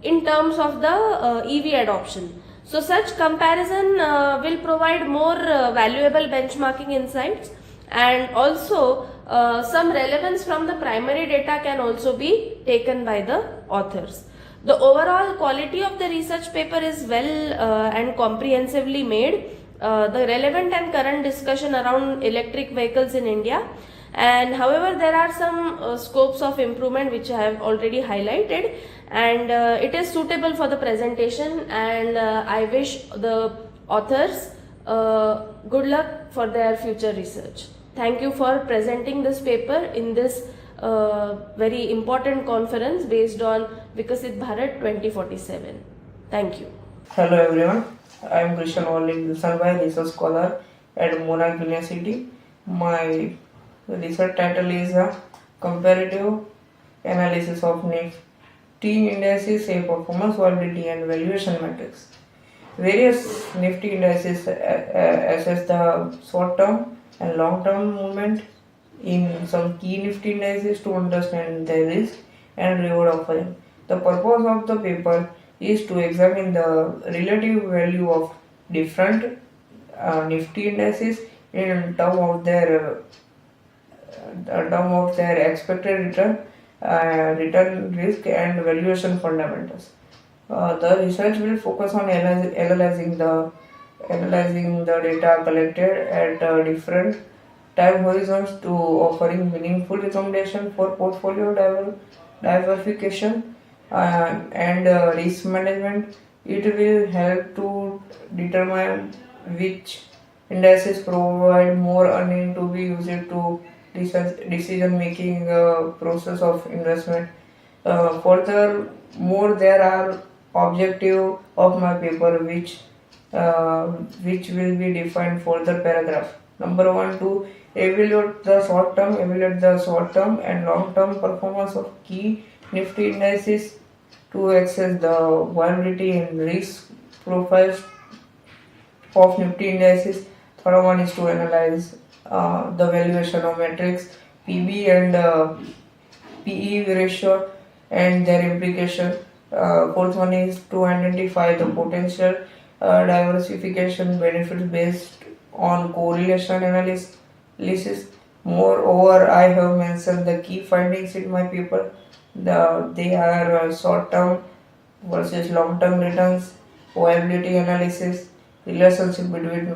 in terms of the EV adoption. So such comparison will provide more valuable benchmarking insights, and also some relevance from the primary data can also be taken by the authors. The overall quality of the research paper is well and comprehensively made. The relevant and current discussion around electric vehicles in India, and however there are some scopes of improvement which I have already highlighted, and it is suitable for the presentation, and I wish the authors good luck for their future research. Thank you for presenting this paper in this very important conference based on Viksit Bharat 2047. Thank you. Hello everyone, I am Orlin, Wilsonbhai, research scholar at Monarch University. My research title is Comparative Analysis of Nifty Indices, a Performance, Volatility and Valuation Metrics. Various Nifty indices assess the short-term and long-term movement in some key Nifty indices to understand their risk and reward offering. The purpose of the paper is to examine the relative value of different Nifty indices in terms of their expected return risk and valuation fundamentals. The research will focus on analyzing the data collected at different time horizons to offering meaningful recommendation for portfolio diversification and risk management. It will help to determine which indices provide more earning to be used to decision making process of investment. Furthermore, there are objective of my paper which will be defined for the paragraph. Number 1, to evaluate the short-term and long-term performance of key Nifty indices to assess the volatility and risk profiles of Nifty indices. Third one is to analyze the valuation of metrics, PB and PE ratio and their implication. Fourth one is to identify the potential diversification benefits based on correlation analysis. Moreover, I have mentioned the key findings in my paper. They are short-term versus long-term returns, volatility analysis, relationship between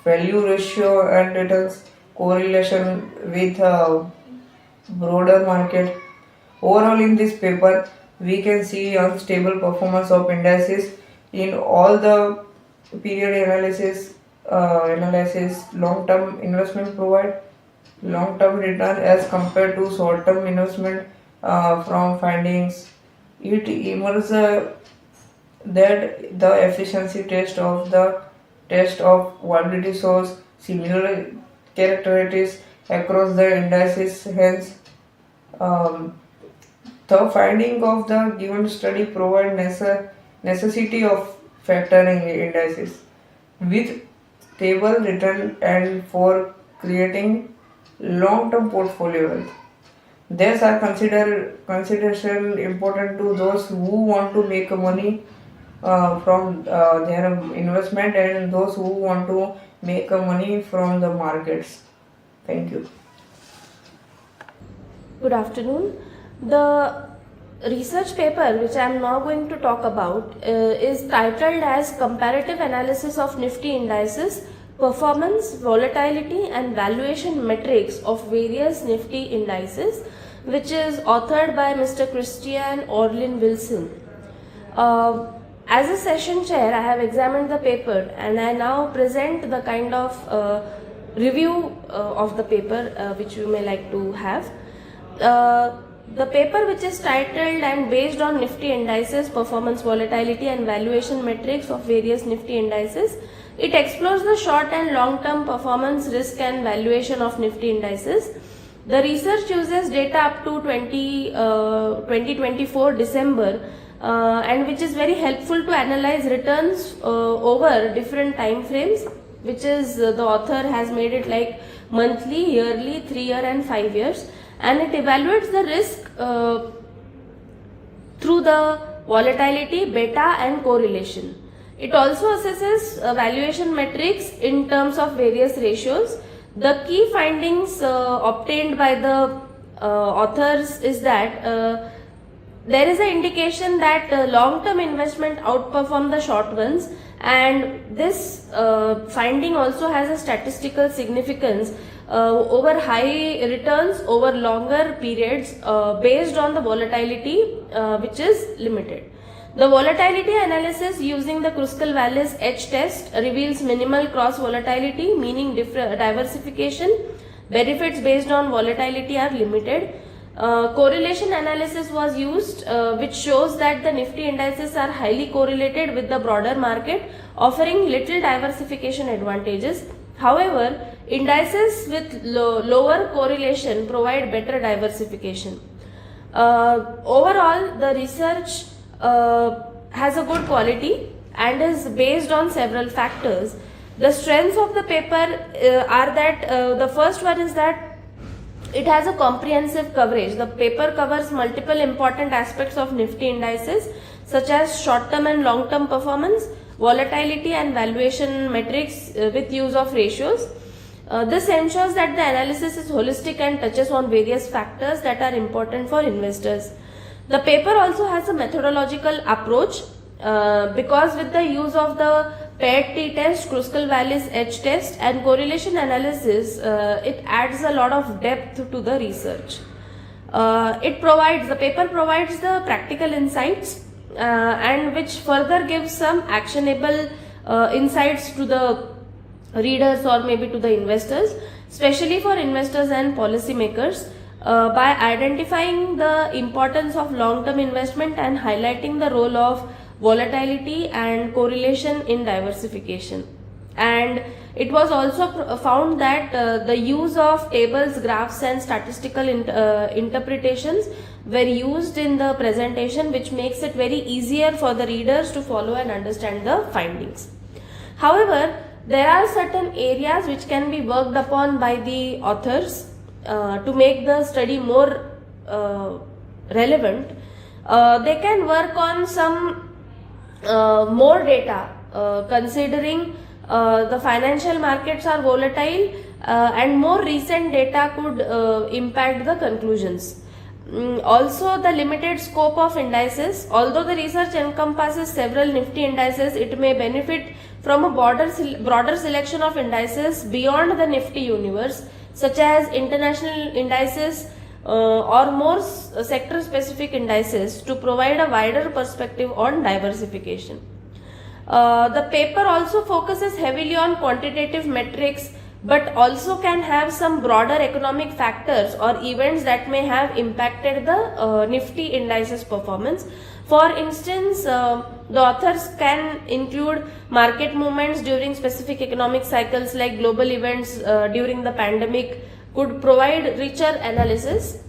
value ratio and returns, correlation with broader market. Overall, in this paper, we can see unstable performance of indices in all the period analysis. Long-term investment provide long-term return as compared to short-term investment. From findings, it emerges that the efficiency test of volatility shows similar characteristics across the indices. Hence, the finding of the given study provide necessity of factoring indices with stable return and for creating long-term portfolio wealth. These are consideration important to those who want to make money from their investment and those who want to make money from the markets. Thank you. Good afternoon. The research paper which I am now going to talk about is titled as Comparative Analysis of Nifty Indices, Performance, Volatility and Valuation Metrics of Various Nifty Indices, which is authored by Mr. Christian Orlin Wilson. As a session chair, I have examined the paper and I now present the kind of review of the paper which you may like to have. The paper, which is titled and based on Nifty Indices, Performance, Volatility and Valuation Metrics of Various Nifty Indices, it explores the short and long term performance, risk and valuation of Nifty Indices. The research uses data up to 2024 December and which is very helpful to analyze returns over different time frames, which is the author has made it like monthly, yearly, 3-year and 5 years, and it evaluates the risk through the volatility, beta and correlation. It also assesses valuation metrics in terms of various ratios. The key findings obtained by the authors is that there is an indication that long-term investment outperform the short ones, and this finding also has a statistical significance over high returns over longer periods based on the volatility which is limited. The volatility analysis using the Kruskal-Wallis H test reveals minimal cross volatility, meaning diversification. Benefits based on volatility are limited. Correlation analysis was used which shows that the Nifty indices are highly correlated with the broader market, offering little diversification advantages. However, indices with lower correlation provide better diversification. Overall, the research has a good quality and is based on several factors. The strengths of the paper are that the first one is that it has a comprehensive coverage. The paper covers multiple important aspects of Nifty indices such as short-term and long-term performance, volatility and valuation metrics with use of ratios. This ensures that the analysis is holistic and touches on various factors that are important for investors. The paper also has a methodological approach because with the use of the paired t-test, Kruskal-Wallis H test and correlation analysis, it adds a lot of depth to the research. The paper provides the practical insights and which further gives some actionable insights to the readers or maybe to the investors, especially for investors and policymakers, by identifying the importance of long-term investment and highlighting the role of volatility and correlation in diversification. And it was also found that the use of tables, graphs and statistical interpretations were used in the presentation, which makes it very easier for the readers to follow and understand the findings. However, there are certain areas which can be worked upon by the authors to make the study more relevant. They can work on some more data considering the financial markets are volatile and more recent data could impact the conclusions. Also, the limited scope of indices. Although the research encompasses several Nifty indices, it may benefit from a broader selection of indices beyond the Nifty universe, such as international indices or more sector specific indices, to provide a wider perspective on diversification. The paper also focuses heavily on quantitative metrics, but also can have some broader economic factors or events that may have impacted the Nifty indices performance. For instance, the authors can include market movements during specific economic cycles, like global events during the pandemic could provide richer analysis.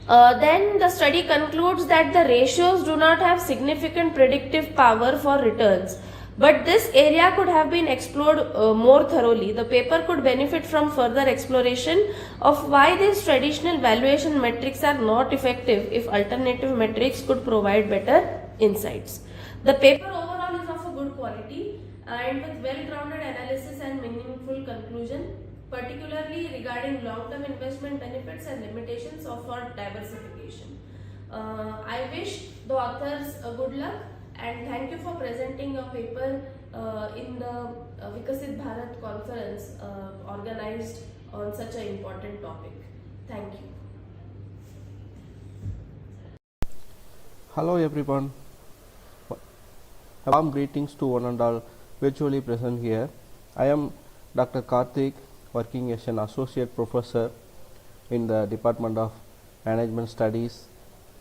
Then the study concludes that the ratios do not have significant predictive power for returns, but this area could have been explored more thoroughly. The paper could benefit from further exploration of why these traditional valuation metrics are not effective if alternative metrics could provide better insights. The paper overall is of a good quality and with well-grounded analysis and meaningful conclusion, particularly regarding long-term investment benefits and limitations of for diversification. I wish the authors good luck and thank you for presenting your paper in the Viksit Bharat conference organized on such an important topic. Thank you. Hello everyone. Warm greetings to one and all virtually present here. I am Dr. Karthik, working as an associate professor in the Department of Management Studies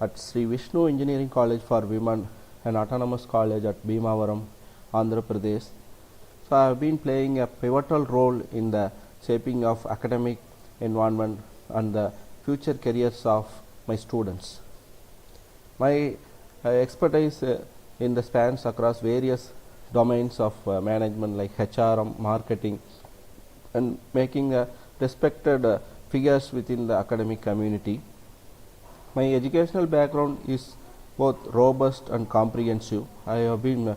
at Sri Vishnu Engineering College for Women and Autonomous College at Bhimavaram, Andhra Pradesh. So I have been playing a pivotal role in the shaping of academic environment and the future careers of my students. My expertise in the spans across various domains of management like HRM, marketing, and making respected figures within the academic community. My educational background is both robust and comprehensive. I have been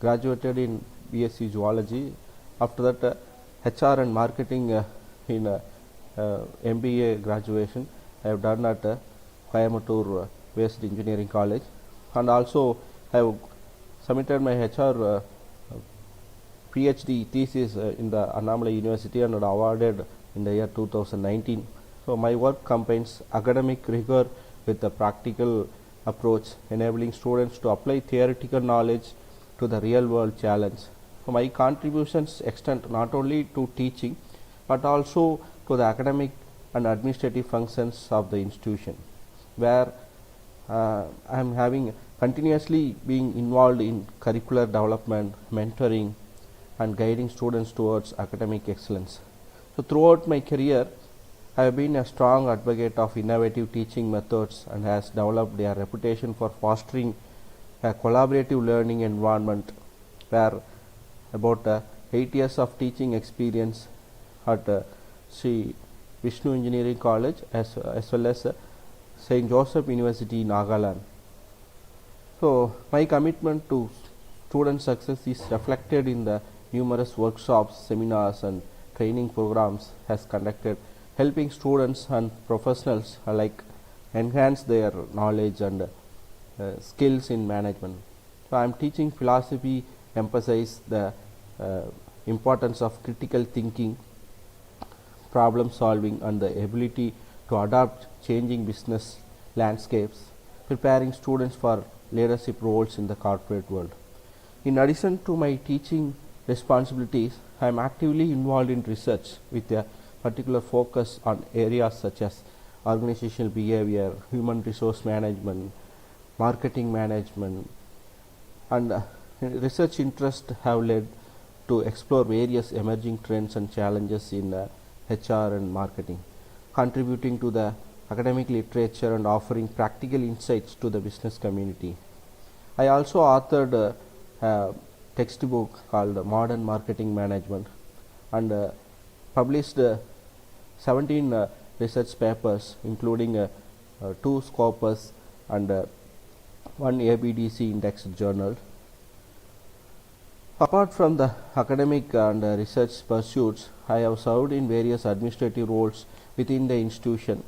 graduated in BSc Zoology. After that, HR and marketing in MBA graduation I have done at Coimbatore West Engineering College, and also I have submitted my HR PhD thesis in the Annamalai University and awarded in the year 2019. So my work combines academic rigor with a practical approach, enabling students to apply theoretical knowledge to the real world challenge. So my contributions extend not only to teaching but also to the academic and administrative functions of the institution, where I am having continuously being involved in curricular development, mentoring, and guiding students towards academic excellence. So throughout my career, I have been a strong advocate of innovative teaching methods and has developed a reputation for fostering a collaborative learning environment, where about 8 years of teaching experience at Sri Vishnu Engineering College as well as St. Joseph University, Nagaland. So my commitment to student success is reflected in the numerous workshops, seminars, and training programs has conducted, helping students and professionals alike enhance their knowledge and skills in management. So I am teaching philosophy, emphasize the importance of critical thinking, problem solving, and the ability to adapt changing business landscapes, preparing students for leadership roles in the corporate world. In addition to my teaching responsibilities, I am actively involved in research with a particular focus on areas such as organizational behavior, human resource management, marketing management, and research interests have led to explore various emerging trends and challenges in HR and marketing, contributing to the academic literature and offering practical insights to the business community. I also authored a textbook called Modern Marketing Management and published 17 research papers, including 2 Scopus and 1 ABDC indexed journal. Apart from the academic and research pursuits, I have served in various administrative roles within the institution,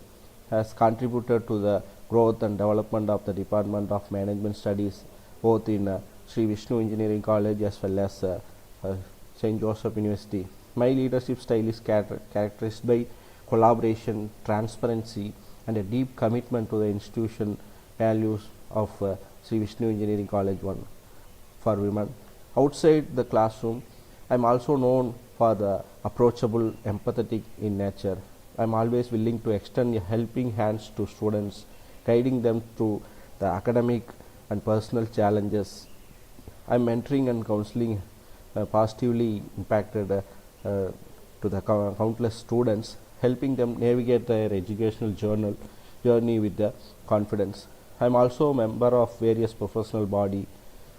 has contributed to the growth and development of the Department of Management Studies both in Sri Vishnu Engineering College as well as St. Joseph University. My leadership style is characterized by collaboration, transparency, and a deep commitment to the institution values of Sri Vishnu Engineering College 1 for women. Outside the classroom, I am also known for the approachable, empathetic in nature. I am always willing to extend a helping hands to students, guiding them through the academic and personal challenges. I am mentoring and counseling positively impacted to the countless students, helping them navigate their educational journey with the confidence. I am also a member of various professional bodies,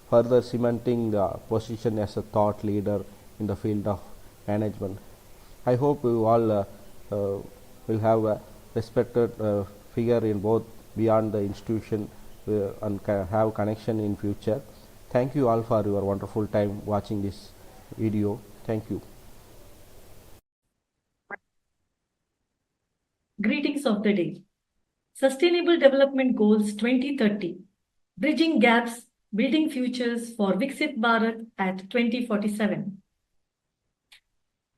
further cementing the position as a thought leader in the field of management. I hope you all will have a respected figure in both beyond the institution and have connection in future. Thank you all for your wonderful time watching this video. Thank you. Greetings of the day. Sustainable Development Goals 2030. Bridging Gaps, Building Futures for Viksit Bharat at 2047.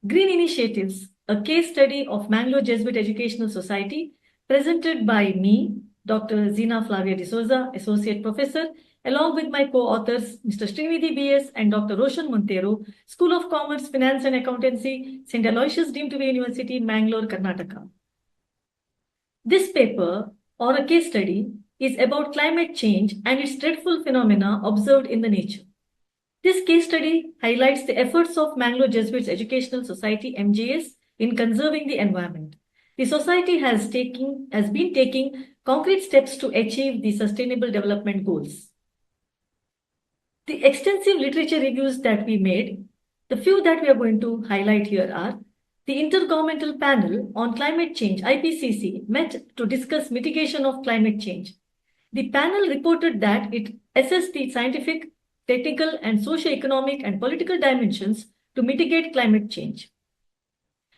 Green Initiatives, a case study of Mangalore Jesuit Educational Society, presented by me, Dr. Zeena Flavia D'Souza, Associate Professor, along with my co-authors, Mr. Srinidhi B.S. and Dr. Roshan Montero, School of Commerce, Finance and Accountancy, St. Aloysius Deemed to be University, Mangalore, Karnataka. This paper, or a case study, is about climate change and its dreadful phenomena observed in the nature. This case study highlights the efforts of Mangalore Jesuits Educational Society (MJS) in conserving the environment. The society has been taking concrete steps to achieve the Sustainable Development Goals. The extensive literature reviews that we made, the few that we are going to highlight here are: the Intergovernmental Panel on Climate Change (IPCC) met to discuss mitigation of climate change. The panel reported that it assessed the scientific, technical, and socio-economic and political dimensions to mitigate climate change.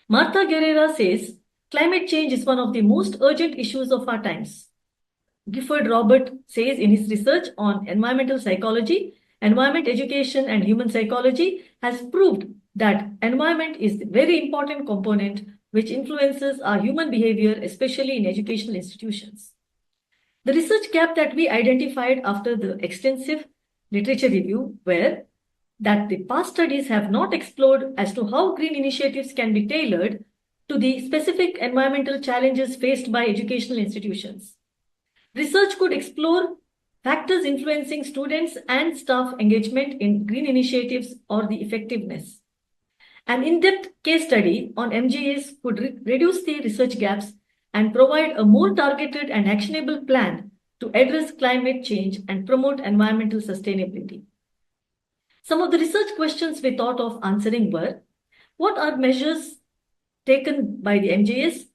Martha Guerrera says climate change is one of the most urgent issues of our times. Gifford Robert says in his research on environmental psychology, environment education, and human psychology has proved that environment is a very important component which influences our human behavior, especially in educational institutions. The research gap that we identified after the extensive literature review were that the past studies have not explored as to how green initiatives can be tailored to the specific environmental challenges faced by educational institutions. Research could explore factors influencing students and staff engagement in green initiatives or the effectiveness. An in-depth case study on MJAs could reduce the research gaps and provide a more targeted and actionable plan to address climate change and promote environmental sustainability. Some of the research questions we thought of answering were: what are measures taken by the MJAs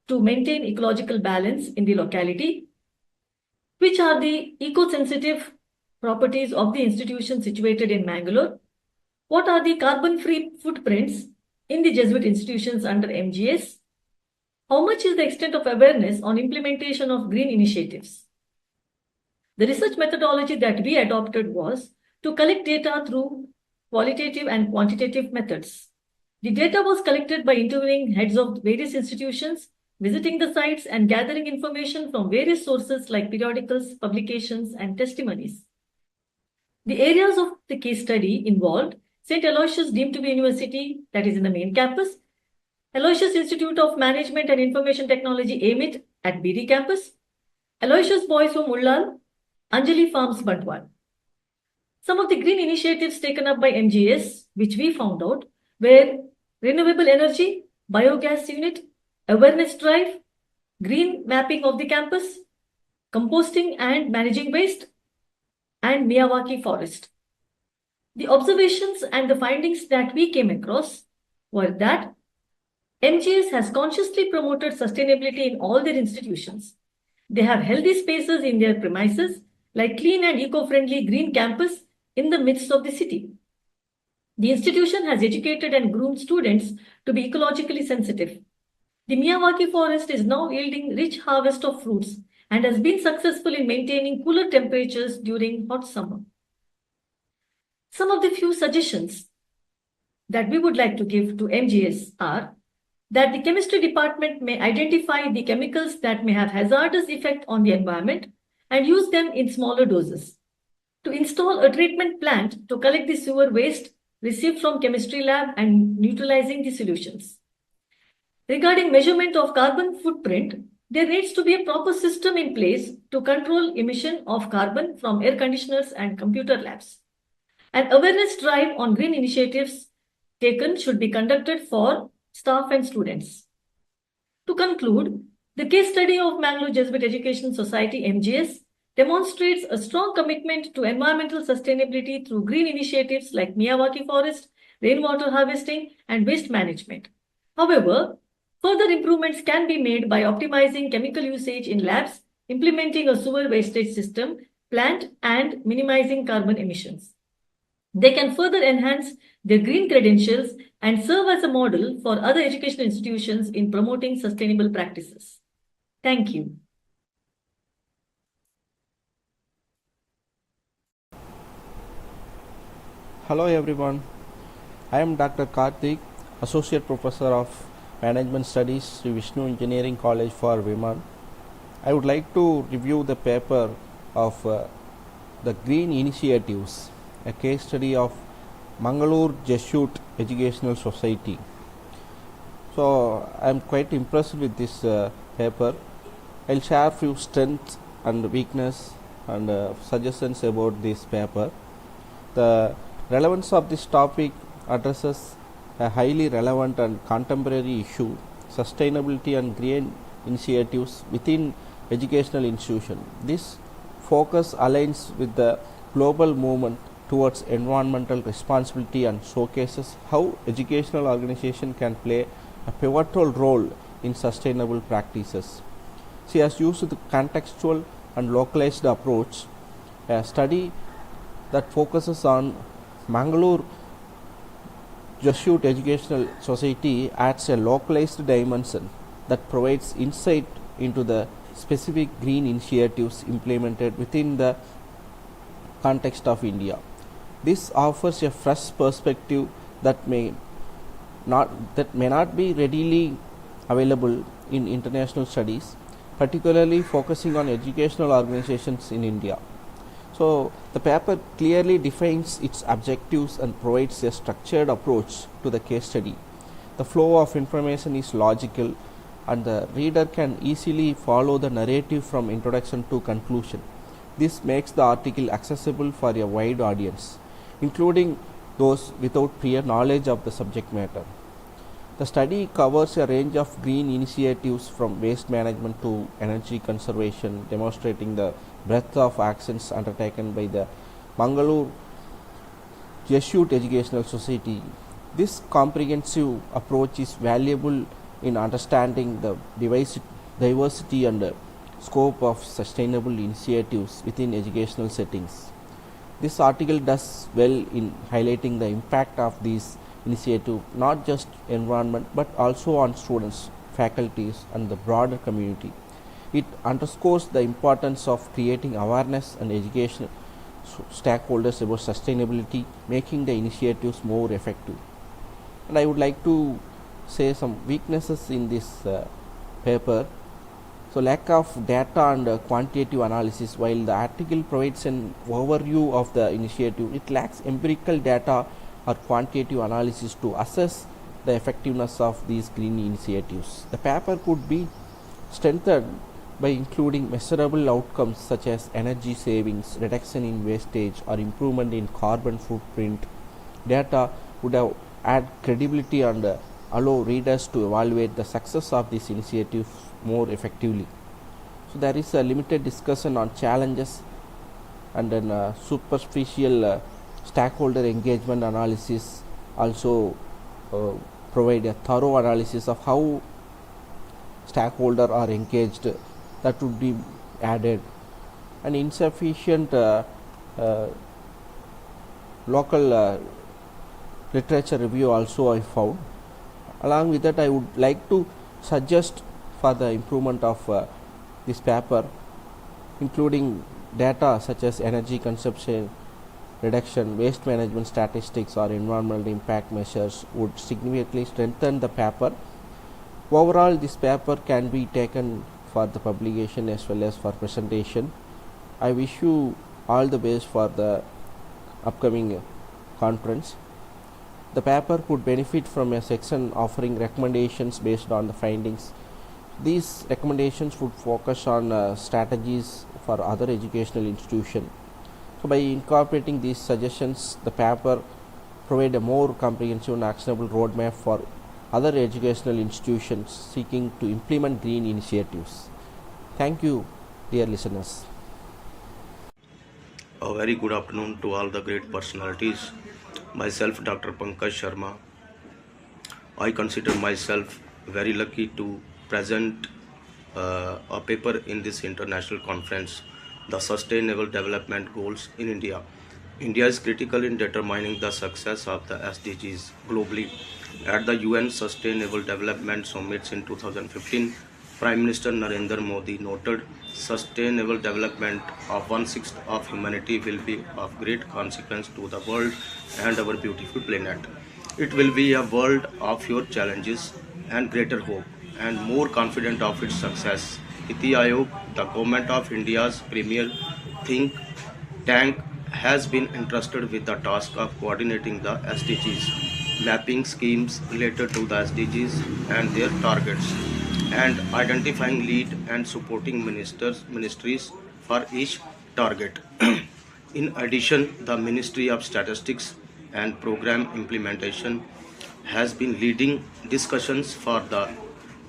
to maintain ecological balance in the locality? Which are the eco-sensitive properties of the institution situated in Mangalore? What are the carbon-free footprints in the Jesuit institutions under MJAs? How much is the extent of awareness on implementation of green initiatives? The research methodology that we adopted was to collect data through qualitative and quantitative methods. The data was collected by interviewing heads of various institutions, visiting the sites, and gathering information from various sources like periodicals, publications, and testimonies. The areas of the case study involved St. Aloysius Deemed to be University, that is in the main campus, Aloysius Institute of Management and Information Technology AMIT at BD campus, Aloysius Boys Home Ullal, Anjali Farms Bantwal. Some of the green initiatives taken up by MJS, which we found out, were renewable energy, biogas unit, awareness drive, green mapping of the campus, composting and managing waste, and Miyawaki forest. The observations and the findings that we came across were that MJS has consciously promoted sustainability in all their institutions. They have healthy spaces in their premises, like clean and eco-friendly green campus in the midst of the city. The institution has educated and groomed students to be ecologically sensitive. The Miyawaki forest is now yielding rich harvest of fruits and has been successful in maintaining cooler temperatures during hot summer. Some of the few suggestions that we would like to give to MJS are that the chemistry department may identify the chemicals that may have hazardous effect on the environment and use them in smaller doses. To install a treatment plant to collect the sewer waste received from chemistry lab and neutralizing the solutions. Regarding measurement of carbon footprint, there needs to be a proper system in place to control emission of carbon from air conditioners and computer labs. An awareness drive on green initiatives taken should be conducted for staff and students. To conclude, the case study of Mangalore Jesuit Education Society (MJS) demonstrates a strong commitment to environmental sustainability through green initiatives like Miyawaki forest, rainwater harvesting, and waste management. However, further improvements can be made by optimizing chemical usage in labs, implementing a sewer wastage system, plant, and minimizing carbon emissions. They can further enhance their green credentials and serve as a model for other educational institutions in promoting sustainable practices. Thank you. Hello everyone, I am Dr. Karthik, Associate Professor of Management Studies, Sri Vishnu Engineering College for Women. I would like to review the paper of the Green Initiatives, a case study of Mangalore Jesuit Educational Society. So I am quite impressed with this paper. I'll share few strengths and weakness and suggestions about this paper. The relevance of this topic addresses a highly relevant and contemporary issue, sustainability and green initiatives within educational institutions. This focus aligns with the global movement towards environmental responsibility and showcases how educational organizations can play a pivotal role in sustainable practices. She has used the contextual and localized approach, a study that focuses on Mangalore Jesuit Educational Society adds a localized dimension that provides insight into the specific green initiatives implemented within the context of India. This offers a fresh perspective that may not be readily available in international studies, particularly focusing on educational organizations in India. So the paper clearly defines its objectives and provides a structured approach to the case study. The flow of information is logical and the reader can easily follow the narrative from introduction to conclusion. This makes the article accessible for a wide audience, including those without prior knowledge of the subject matter. The study covers a range of green initiatives from waste management to energy conservation, demonstrating the breadth of actions undertaken by the Mangalore Jesuit Educational Society. This comprehensive approach is valuable in understanding the diversity and scope of sustainable initiatives within educational settings. This article does well in highlighting the impact of these initiatives, not just environment but also on students, faculties and the broader community. It underscores the importance of creating awareness and education stakeholders about sustainability, making the initiatives more effective. And I would like to say some weaknesses in this paper. So lack of data and quantitative analysis. While the article provides an overview of the initiative, it lacks empirical data or quantitative analysis to assess the effectiveness of these green initiatives. The paper could be strengthened by including measurable outcomes such as energy savings, reduction in wastage or improvement in carbon footprint. Data would have add credibility and allow readers to evaluate the success of this initiative more effectively. So there is a limited discussion on challenges and then superficial stakeholder engagement analysis also provide a thorough analysis of how stakeholders are engaged. That would be added. And insufficient local literature review also I found. Along with that, I would like to suggest for the improvement of this paper, including data such as energy consumption reduction, waste management statistics or environmental impact measures would significantly strengthen the paper. Overall, this paper can be taken for the publication as well as for presentation. I wish you all the best for the upcoming conference. The paper could benefit from a section offering recommendations based on the findings. These recommendations would focus on strategies for other educational institutions. So by incorporating these suggestions, the paper provide a more comprehensive and actionable roadmap for other educational institutions seeking to implement green initiatives. Thank you, dear listeners. A very good afternoon to all the great personalities. Myself, Dr. Pankaj Sharma. I consider myself very lucky to present a paper in this international conference, the Sustainable Development Goals in India. India is critical in determining the success of the SDGs globally. At the UN Sustainable Development Summits in 2015, Prime Minister Narendra Modi noted sustainable development of one-sixth of humanity will be of great consequence to the world and our beautiful planet. It will be a world of fewer challenges and greater hope, and more confident of its success. Niti Aayog, the Government of India's premier think tank, has been entrusted with the task of coordinating the SDGs, mapping schemes related to the SDGs and their targets, and identifying lead and supporting ministries for each target. In addition, the Ministry of Statistics and Program Implementation has been leading discussions for the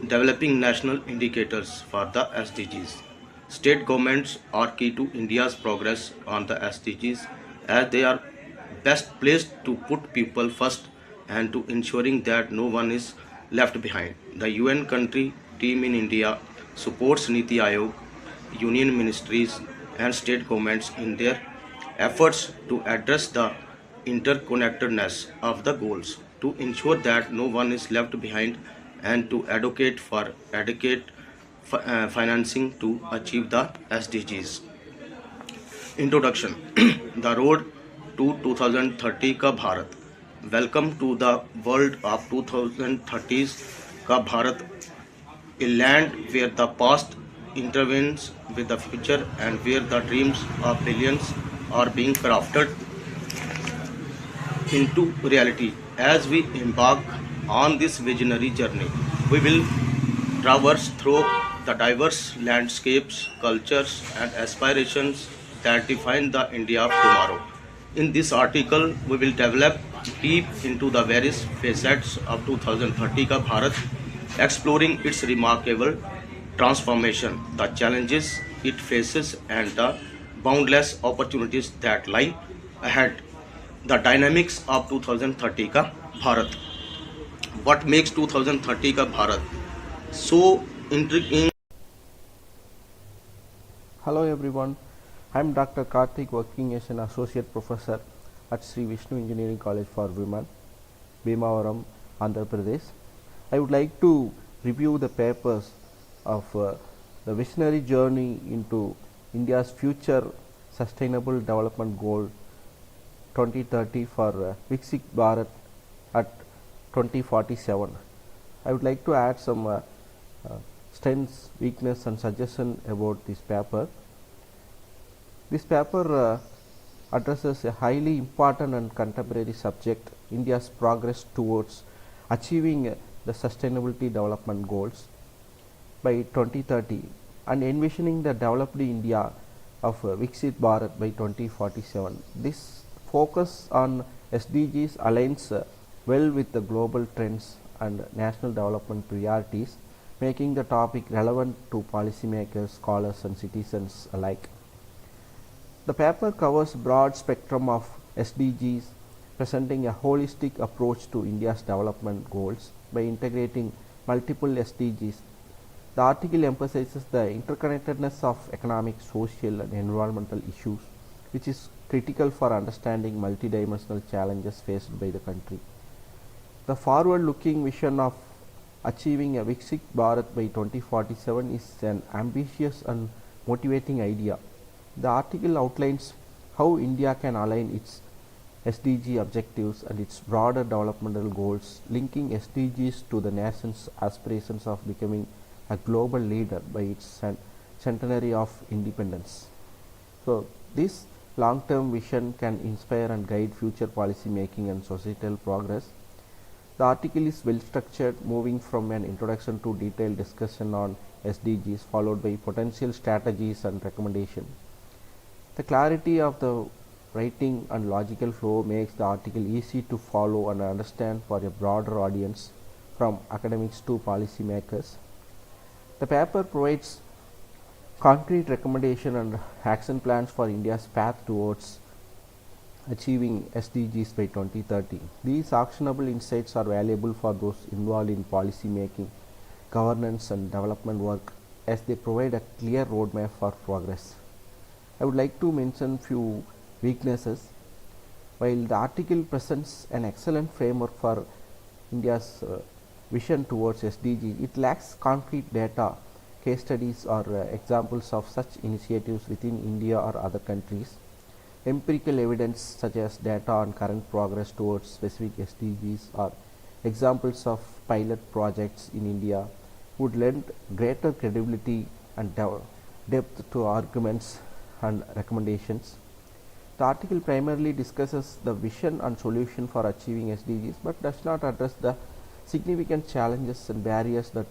developing national indicators for the SDGs. State governments are key to India's progress on the SDGs, as they are best placed to put people first and to ensuring that no one is left behind. The UN country team in India supports Niti Aayog, union ministries and state governments in their efforts to address the interconnectedness of the goals, to ensure that no one is left behind, and to advocate for adequate financing to achieve the SDGs. Introduction. The road to 2030 का Bharat. Welcome to the world of 2030s का Bharat, a land where the past intervenes with the future and where the dreams of billions are being crafted into reality. As we embark on this visionary journey, we will traverse through the diverse landscapes, cultures, and aspirations that define the India of tomorrow. In this article, we will develop deep into the various facets of 2030 ka Bharat, exploring its remarkable transformation, the challenges it faces, and the boundless opportunities that lie ahead. The dynamics of 2030 ka Bharat. What makes 2030 ka Bharat so intriguing? Hello everyone, I am Dr. Karthik, working as an associate professor at Sri Vishnu Engineering College for Women, Bhimavaram, Andhra Pradesh. I would like to review the papers of the visionary journey into India's future sustainable development goal 2030 for Viksit Bharat at 2047. I would like to add some strengths, weakness and suggestion about this paper. This paper addresses a highly important and contemporary subject, India's progress towards achieving the sustainability development goals by 2030 and envisioning the developed India of Viksit Bharat by 2047. This focus on SDGs aligns well with the global trends and national development priorities, making the topic relevant to policymakers, scholars and citizens alike. The paper covers a broad spectrum of SDGs, presenting a holistic approach to India's development goals by integrating multiple SDGs. The article emphasizes the interconnectedness of economic, social and environmental issues, which is critical for understanding multidimensional challenges faced by the country. The forward-looking vision of achieving a Viksit Bharat by 2047 is an ambitious and motivating idea. The article outlines how India can align its SDG objectives and its broader developmental goals, linking SDGs to the nation's aspirations of becoming a global leader by its centenary of independence. So, this long-term vision can inspire and guide future policy making and societal progress. The article is well structured, moving from an introduction to detailed discussion on SDGs, followed by potential strategies and recommendations. The clarity of the writing and logical flow makes the article easy to follow and understand for a broader audience, from academics to policymakers. The paper provides concrete recommendations and action plans for India's path towards achieving SDGs by 2030. These actionable insights are valuable for those involved in policy making, governance and development work, as they provide a clear roadmap for progress. I would like to mention few weaknesses. While the article presents an excellent framework for India's vision towards SDG, it lacks concrete data, case studies or examples of such initiatives within India or other countries. Empirical evidence such as data on current progress towards specific SDGs or examples of pilot projects in India would lend greater credibility and depth to arguments and recommendations. The article primarily discusses the vision and solution for achieving SDGs but does not address the significant challenges and barriers that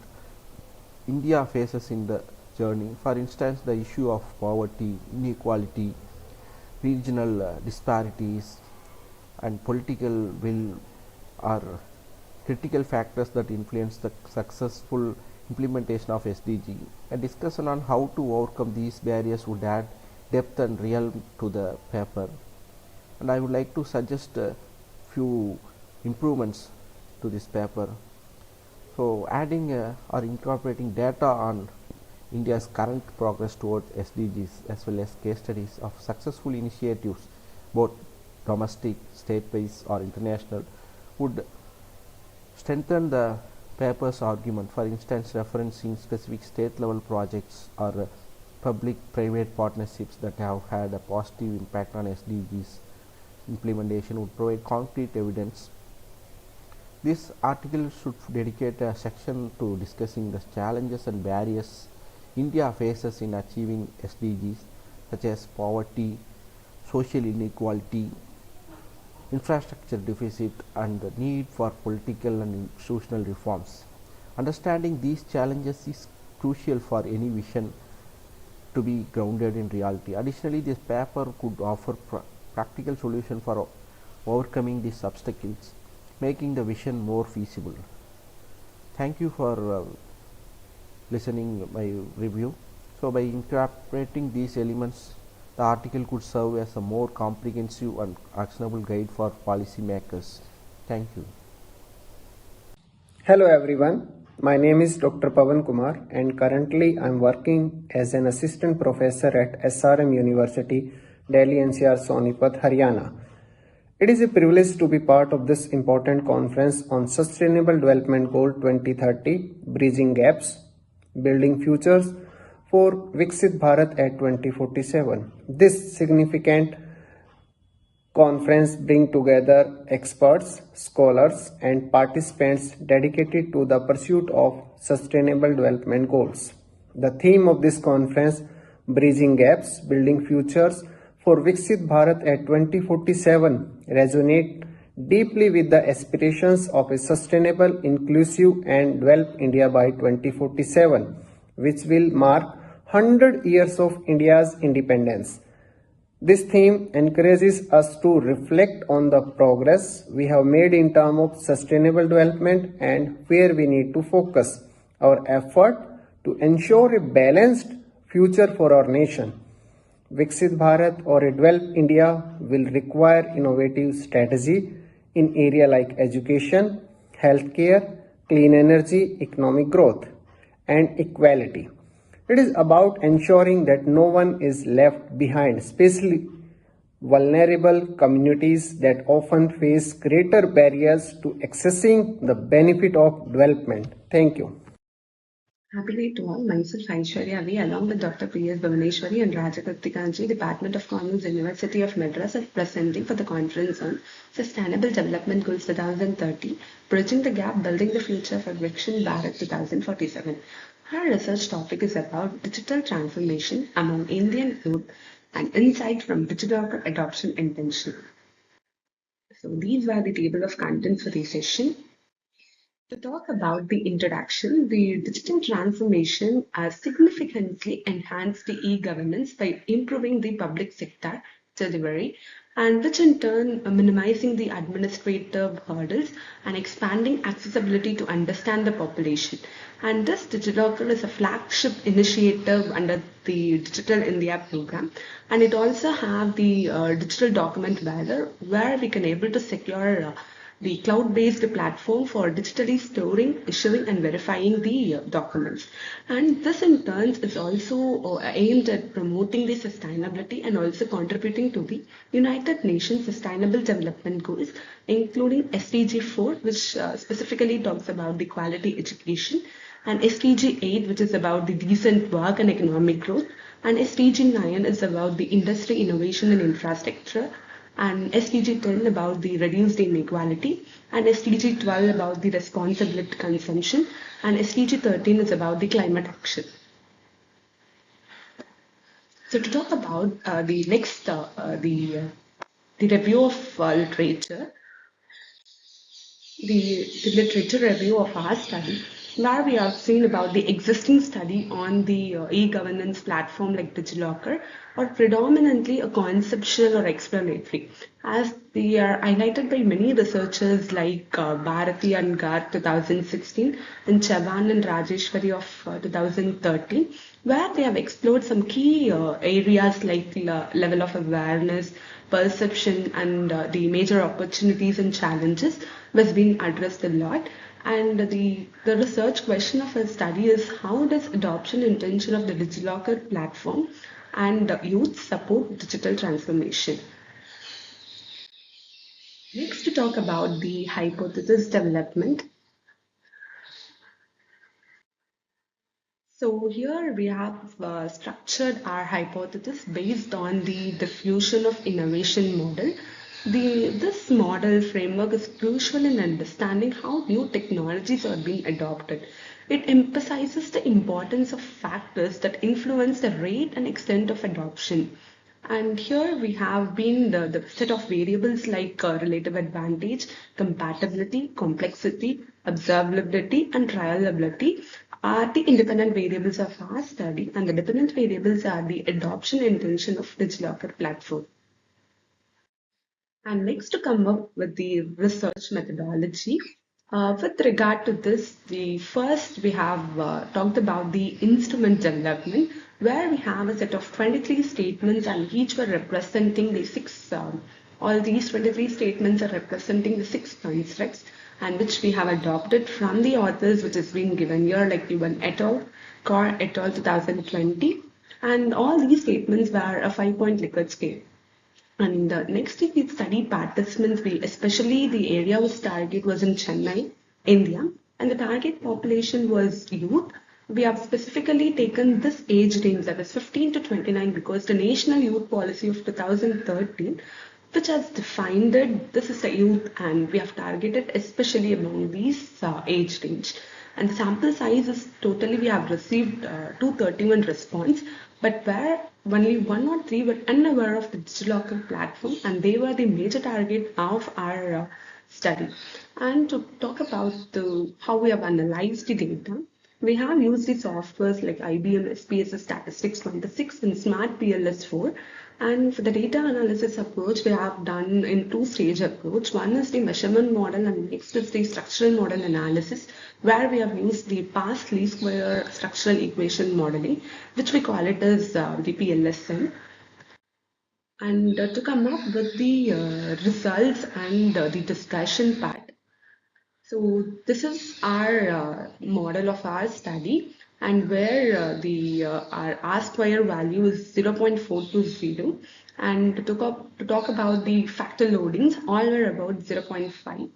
India faces in the journey. For instance, the issue of poverty, inequality, regional disparities and political will are critical factors that influence the successful implementation of SDG. A discussion on how to overcome these barriers would add depth and realm to the paper, and I would like to suggest a few improvements to this paper. So adding or incorporating data on India's current progress towards SDGs as well as case studies of successful initiatives, both domestic, state-wise or international, would strengthen the paper's argument. For instance, referencing specific state-level projects or public-private partnerships that have had a positive impact on SDGs implementation would provide concrete evidence. This article should dedicate a section to discussing the challenges and barriers India faces in achieving SDGs, such as poverty, social inequality, infrastructure deficit, and the need for political and institutional reforms. Understanding these challenges is crucial for any vision to be grounded in reality. Additionally, this paper could offer practical solutions for overcoming these obstacles, making the vision more feasible. Thank you for listening my review. So by incorporating these elements, the article could serve as a more comprehensive and actionable guide for policymakers. Thank you. Hello everyone, my name is Dr. Pawan Kumar and currently I am working as an assistant professor at SRM University, Delhi NCR Sonipat, Haryana. It is a privilege to be part of this important conference on Sustainable Development Goal 2030, Bridging Gaps, Building Futures for Viksit Bharat at 2047. This significant conference brings together experts, scholars and participants dedicated to the pursuit of Sustainable Development Goals. The theme of this conference, Bridging Gaps, Building Futures for Viksit Bharat at 2047, resonate deeply with the aspirations of a sustainable, inclusive and developed India by 2047, which will mark 100 years of India's independence. This theme encourages us to reflect on the progress we have made in terms of sustainable development and where we need to focus our effort to ensure a balanced future for our nation. Viksit Bharat or a developed India will require innovative strategy in areas like education, healthcare, clean energy, economic growth, and equality. It is about ensuring that no one is left behind, especially vulnerable communities that often face greater barriers to accessing the benefit of development. Thank you. Happy day to all. Myself Aishwarya V, along with Dr. P.S. Bhuvaneshwari and Rajakarthik Ji, Department of Commerce, University of Madras, are presenting for the conference on Sustainable Development Goals 2030, Bridging the Gap, Building the Future for Viksit Bharat 2047. Our research topic is about digital transformation among Indian youth and insight from digital adoption intention. So these were the table of contents for the session. To talk about the introduction, the digital transformation has significantly enhanced the e-governance by improving the public sector delivery, and which in turn minimizing the administrative hurdles and expanding accessibility to understand the population. And this DigiLocal is a flagship initiative under the Digital India program, and it also have the digital document Vadher, where we can able to secure the cloud-based platform for digitally storing, issuing, and verifying the documents. And this in turn is also aimed at promoting the sustainability and also contributing to the United Nations Sustainable Development Goals, including SDG 4, which specifically talks about the quality education, and SDG 8, which is about the decent work and economic growth, and SDG 9 is about the industry, innovation, and infrastructure, and SDG 10 about the reduced inequality, and SDG 12 about the responsible consumption, and SDG 13 is about the climate action. So to talk about the next, the review of literature, the literature review of our study, where we have seen about the existing study on the e-governance platform like DigiLocker, or predominantly a conceptual or explanatory, as they are highlighted by many researchers like Bharati and Garg 2016 and Chavan and Rajeshwari of 2013, where they have explored some key areas like level of awareness, perception, and the major opportunities and challenges was being addressed a lot. And the research question of a study is, how does adoption intention of the DigiLocker platform and youth support digital transformation? Next, to talk about the hypothesis development. So here we have structured our hypothesis based on the diffusion of innovation model. This model framework is crucial in understanding how new technologies are being adopted. It emphasizes the importance of factors that influence the rate and extent of adoption. And here we have been the set of variables like relative advantage, compatibility, complexity, observability, and trialability are the independent variables of our study, and the dependent variables are the adoption intention of DigiLocker platform. And next, to come up with the research methodology. With regard to this, first we have talked about the instrument development, where we have a set of 23 statements, and each were representing the all these 23 statements are representing the 6 constructs, and which we have adopted from the authors, which has been given here, like Yuvan et al., Kaur et al. 2020, and all these statements were a 5-point Likert scale. And next, the study participants, especially the area was target was in Chennai, India, and the target population was youth. We have specifically taken this age range, that is 15 to 29, because the National Youth Policy of 2013, which has defined it, this is a youth, and we have targeted especially among these age range. And the sample size is totally, we have received 231 response, but where only 1 or 3 were unaware of the DigiLocker platform, and they were the major target of our study. And to talk about how we have analyzed the data, we have used the softwares like IBM SPSS Statistics 26 and Smart PLS 4. And for the data analysis approach, we have done in 2-stage approach. One is the measurement model, and next is the structural model analysis, where we have used the past least square structural equation modeling, which we call it as the PLSM. And to come up with the results and the discussion part. So this is our model of our study, and where our R-square value is 0.420, and to talk about the factor loadings, all were about 0.5.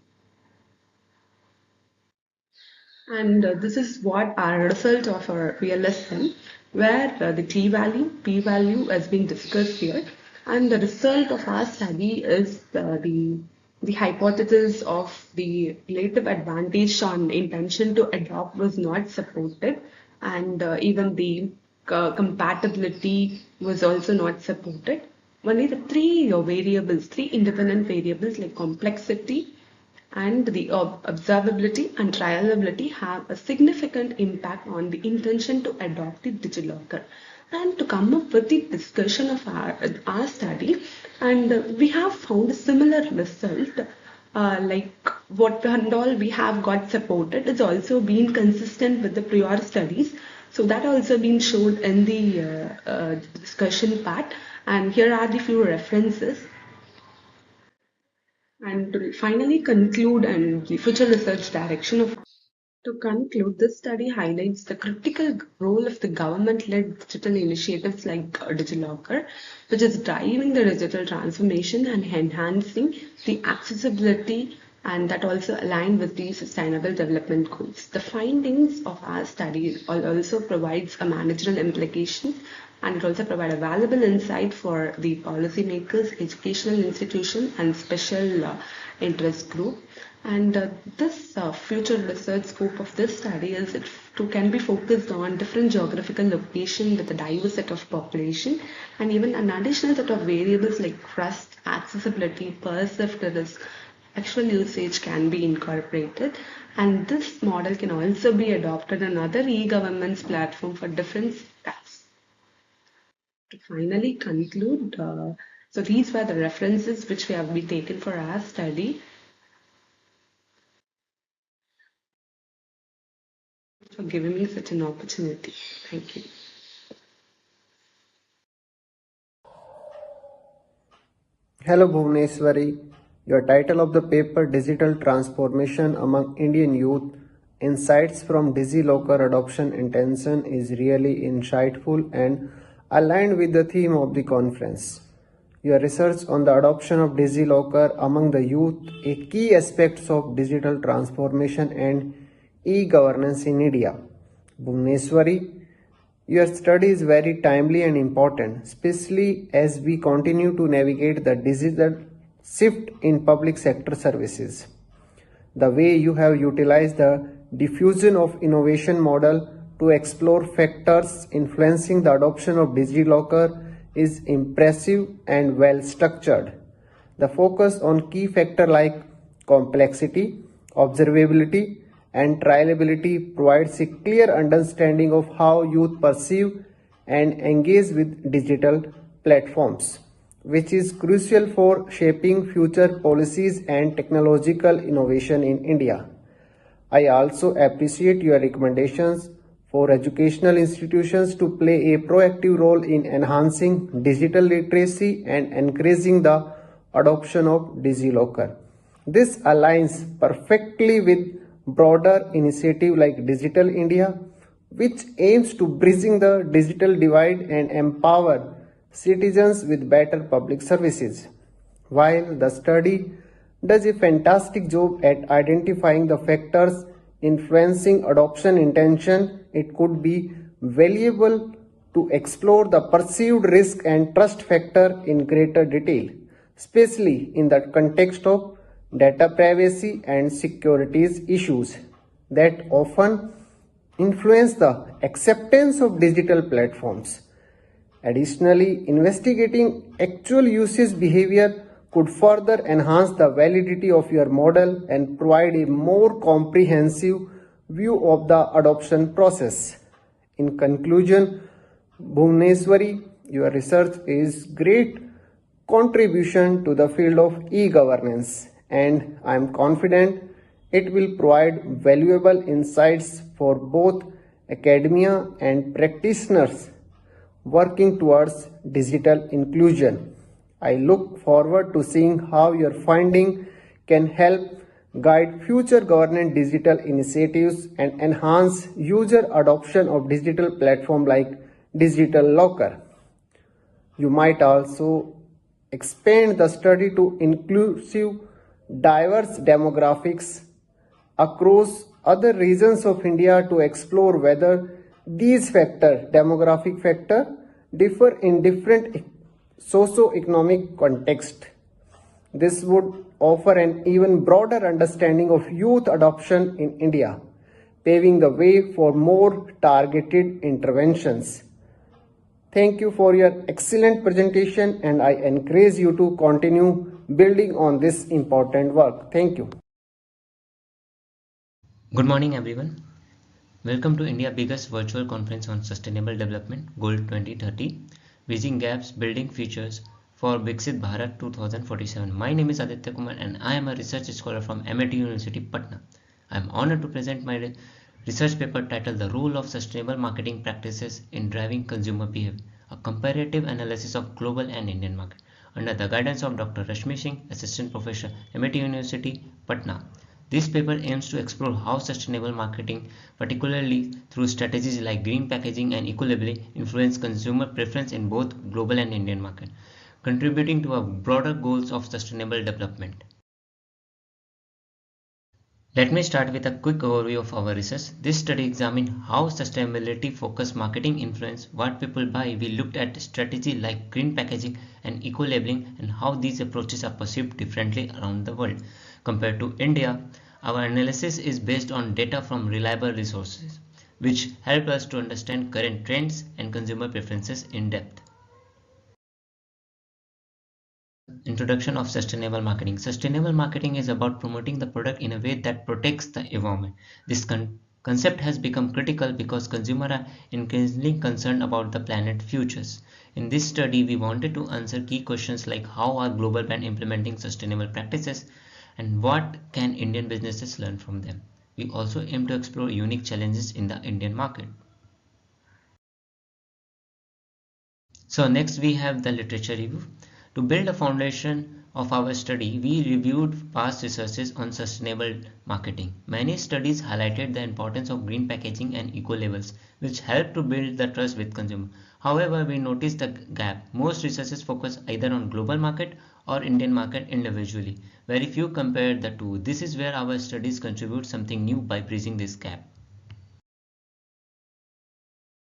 And this is what our result of our PLSM, where the t-value, p-value has been discussed here, and the result of our study is the hypothesis of the relative advantage on intention to adopt was not supported, and even the compatibility was also not supported. Only the 3 variables, 3 independent variables like complexity and the observability and trialability have a significant impact on the intention to adopt the DigiLocker. And to come up with the discussion of our study, and we have found a similar result, like what and all we have got supported is also been consistent with the prior studies. So that also been shown in the discussion part, and here are the few references. And to finally conclude and the future research direction of to conclude, this study highlights the critical role of the government-led digital initiatives like DigiLocker, which is driving the digital transformation and enhancing the accessibility, and that also align with the sustainable development goals. The findings of our study also provides a managerial implication, and it also provides a valuable insight for the policymakers, educational institutions, and special interest group. And this future research scope of this study is can be focused on different geographical location with a diverse set of population, and even an additional set of variables like trust, accessibility, perceived risk, actual usage can be incorporated. And this model can also be adopted on other e-government's platform for different tasks. To finally conclude, so these were the references which we have been taken for our study. For giving me such an opportunity. Thank you. Hello Bhuvneshwari. Your title of the paper, Digital Transformation Among Indian Youth, Insights from DigiLocker Adoption Intention, is really insightful and aligned with the theme of the conference. Your research on the adoption of DigiLocker among the youth, a key aspects of digital transformation and e-governance in India. Bhuvneshwari, your study is very timely and important, especially as we continue to navigate the digital shift in public sector services. The way you have utilized the diffusion of innovation model to explore factors influencing the adoption of DigiLocker is impressive and well structured. The focus on key factors like complexity, observability, and trialability provides a clear understanding of how youth perceive and engage with digital platforms, which is crucial for shaping future policies and technological innovation in India. I also appreciate your recommendations for educational institutions to play a proactive role in enhancing digital literacy and encouraging the adoption of DigiLocker. This aligns perfectly with broader initiative like Digital India, which aims to bridging the digital divide and empower citizens with better public services. While the study does a fantastic job at identifying the factors influencing adoption intention, it could be valuable to explore the perceived risk and trust factor in greater detail, especially in the context of data privacy and securities issues that often influence the acceptance of digital platforms. Additionally, investigating actual usage behavior could further enhance the validity of your model and provide a more comprehensive view of the adoption process. In conclusion, Bhuvneshwari, your research is great contribution to the field of e-governance, and I am confident it will provide valuable insights for both academia and practitioners working towards digital inclusion. I look forward to seeing how your finding can help guide future government digital initiatives and enhance user adoption of digital platforms like DigiLocker. You might also expand the study to inclusive diverse demographics across other regions of India to explore whether these demographic factors, differ in different socio-economic contexts. This would offer an even broader understanding of youth adoption in India, paving the way for more targeted interventions. Thank you for your excellent presentation, and I encourage you to continue building on this important work. Thank you. Good morning, everyone. Welcome to India's biggest virtual conference on sustainable development, Goal 2030, Bridging Gaps, Building Futures for Viksit Bharat 2047. My name is Aditya Kumar and I am a research scholar from MIT University, Patna. I am honored to present my research paper titled The Role of Sustainable Marketing Practices in Driving Consumer Behavior, a comparative analysis of global and Indian market. under the guidance of Dr. Rashmi Singh, Assistant Professor, MIT University, Patna. This paper aims to explore how sustainable marketing, particularly through strategies like green packaging and eco-labeling, influence consumer preference in both global and Indian market, contributing to a broader goals of sustainable development. Let me start with a quick overview of our research. This study examined how sustainability-focused marketing influence what people buy. We looked at strategies like green packaging and eco-labeling and how these approaches are perceived differently around the world. Compared to India, our analysis is based on data from reliable resources, which help us to understand current trends and consumer preferences in depth. Introduction of sustainable marketing. Sustainable marketing is about promoting the product in a way that protects the environment. This concept has become critical because consumers are increasingly concerned about the planet's futures. In this study, we wanted to answer key questions like how are global brands implementing sustainable practices and what can Indian businesses learn from them. We also aim to explore unique challenges in the Indian market. So next we have the literature review. To build a foundation of our study, we reviewed past researches on sustainable marketing. Many studies highlighted the importance of green packaging and eco-labels, which help to build the trust with consumers. However, we noticed the gap. Most researches focus either on global market or Indian market individually. Very few compare the two. This is where our studies contribute something new by bridging this gap.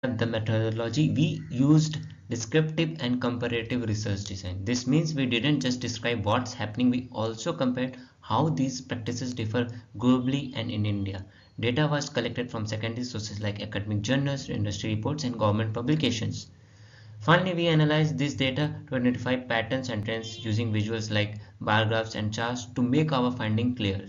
The methodology, we used descriptive and comparative research design. This means we didn't just describe what's happening, we also compared how these practices differ globally and in India. Data was collected from secondary sources like academic journals, industry reports, and government publications. Finally, we analyzed this data to identify patterns and trends using visuals like bar graphs and charts to make our finding clear.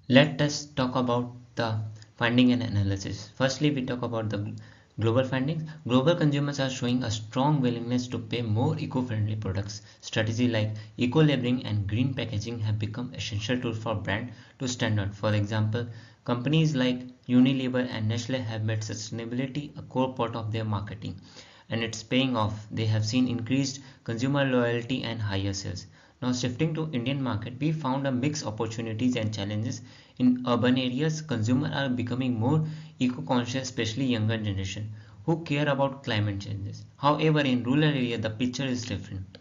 Let us talk about the finding and analysis. Firstly, we talk about the global findings. Global consumers are showing a strong willingness to pay more eco-friendly products. Strategies like eco-labeling and green packaging have become essential tools for brands to stand out. For example, companies like Unilever and Nestle have made sustainability a core part of their marketing, and it's paying off. They have seen increased consumer loyalty and higher sales. Now shifting to Indian market, we found a mix of opportunities and challenges. In urban areas, consumers are becoming more eco-conscious, especially younger generation who care about climate changes. However, in rural areas, the picture is different.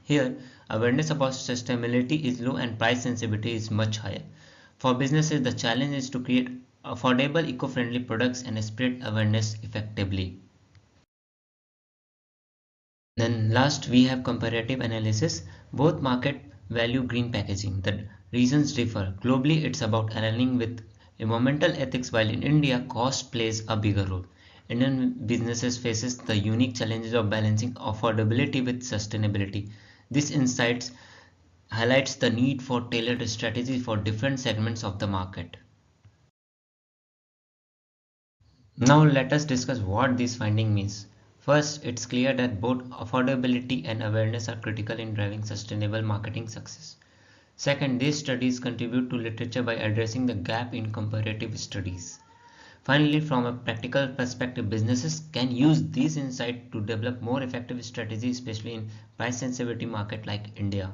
Here, awareness about sustainability is low and price sensitivity is much higher. For businesses, the challenge is to create affordable eco-friendly products and spread awareness effectively. Then last, we have comparative analysis. Both market value green packaging. The reasons differ. Globally, it's about aligning with environmental ethics, while in India, cost plays a bigger role. Indian businesses faces the unique challenges of balancing affordability with sustainability. This insight highlights the need for tailored strategies for different segments of the market. Now let us discuss what this finding means. First, it's clear that both affordability and awareness are critical in driving sustainable marketing success. Second, these studies contribute to literature by addressing the gap in comparative studies. Finally, from a practical perspective, businesses can use these insights to develop more effective strategies, especially in price sensitivity market like India.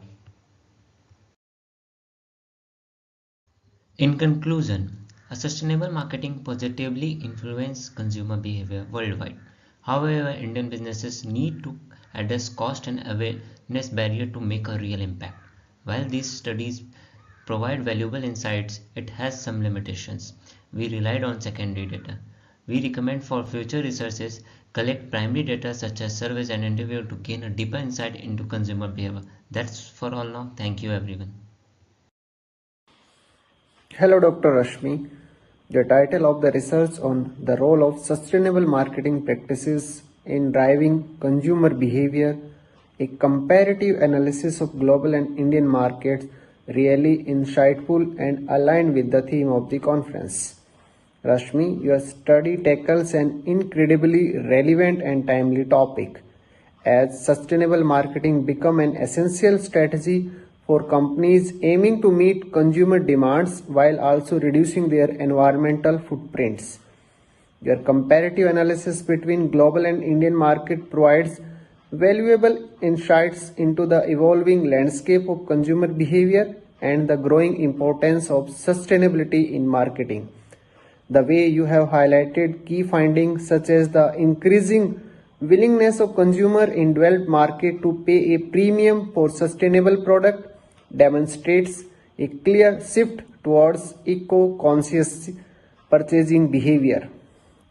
In conclusion, a sustainable marketing positively influences consumer behavior worldwide. However, Indian businesses need to address cost and awareness barrier to make a real impact. While these studies provide valuable insights, it has some limitations. We relied on secondary data. We recommend for future researches collect primary data such as surveys and interviews to gain a deeper insight into consumer behavior. That's for all now. Thank you everyone. Hello Dr. Rashmi. The title of the research on the role of sustainable marketing practices in driving consumer behavior, a comparative analysis of global and Indian markets, really insightful and aligned with the theme of the conference. Rashmi, your study tackles an incredibly relevant and timely topic, as sustainable marketing become an essential strategy for companies aiming to meet consumer demands while also reducing their environmental footprints. Your comparative analysis between global and Indian market provides valuable insights into the evolving landscape of consumer behavior and the growing importance of sustainability in marketing. The way you have highlighted key findings such as the increasing willingness of consumer in developed market to pay a premium for sustainable product demonstrates a clear shift towards eco-conscious purchasing behavior.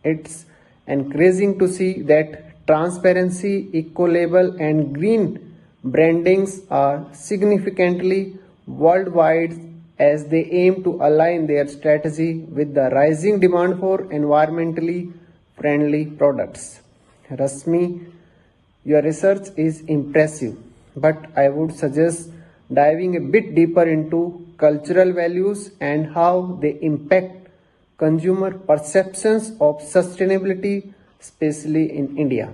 It's encouraging to see that transparency, eco-label and green brandings are significantly worldwide as they aim to align their strategy with the rising demand for environmentally friendly products. Rashmi, your research is impressive, but I would suggest diving a bit deeper into cultural values and how they impact consumer perceptions of sustainability, especially in India.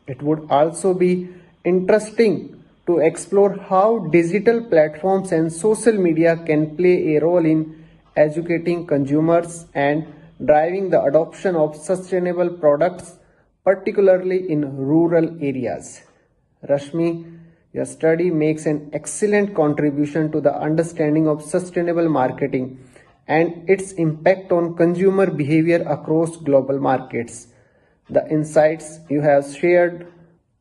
It would also be interesting to explore how digital platforms and social media can play a role in educating consumers and driving the adoption of sustainable products, particularly in rural areas. Rashmi, your study makes an excellent contribution to the understanding of sustainable marketing and its impact on consumer behavior across global markets. The insights you have shared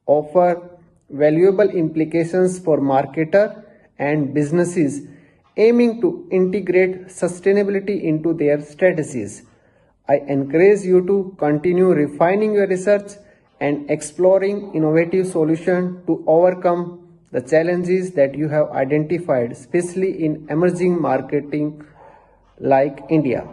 offer valuable implications for marketers and businesses aiming to integrate sustainability into their strategies. I encourage you to continue refining your research and exploring innovative solutions to overcome the challenges that you have identified, especially in emerging marketing like India.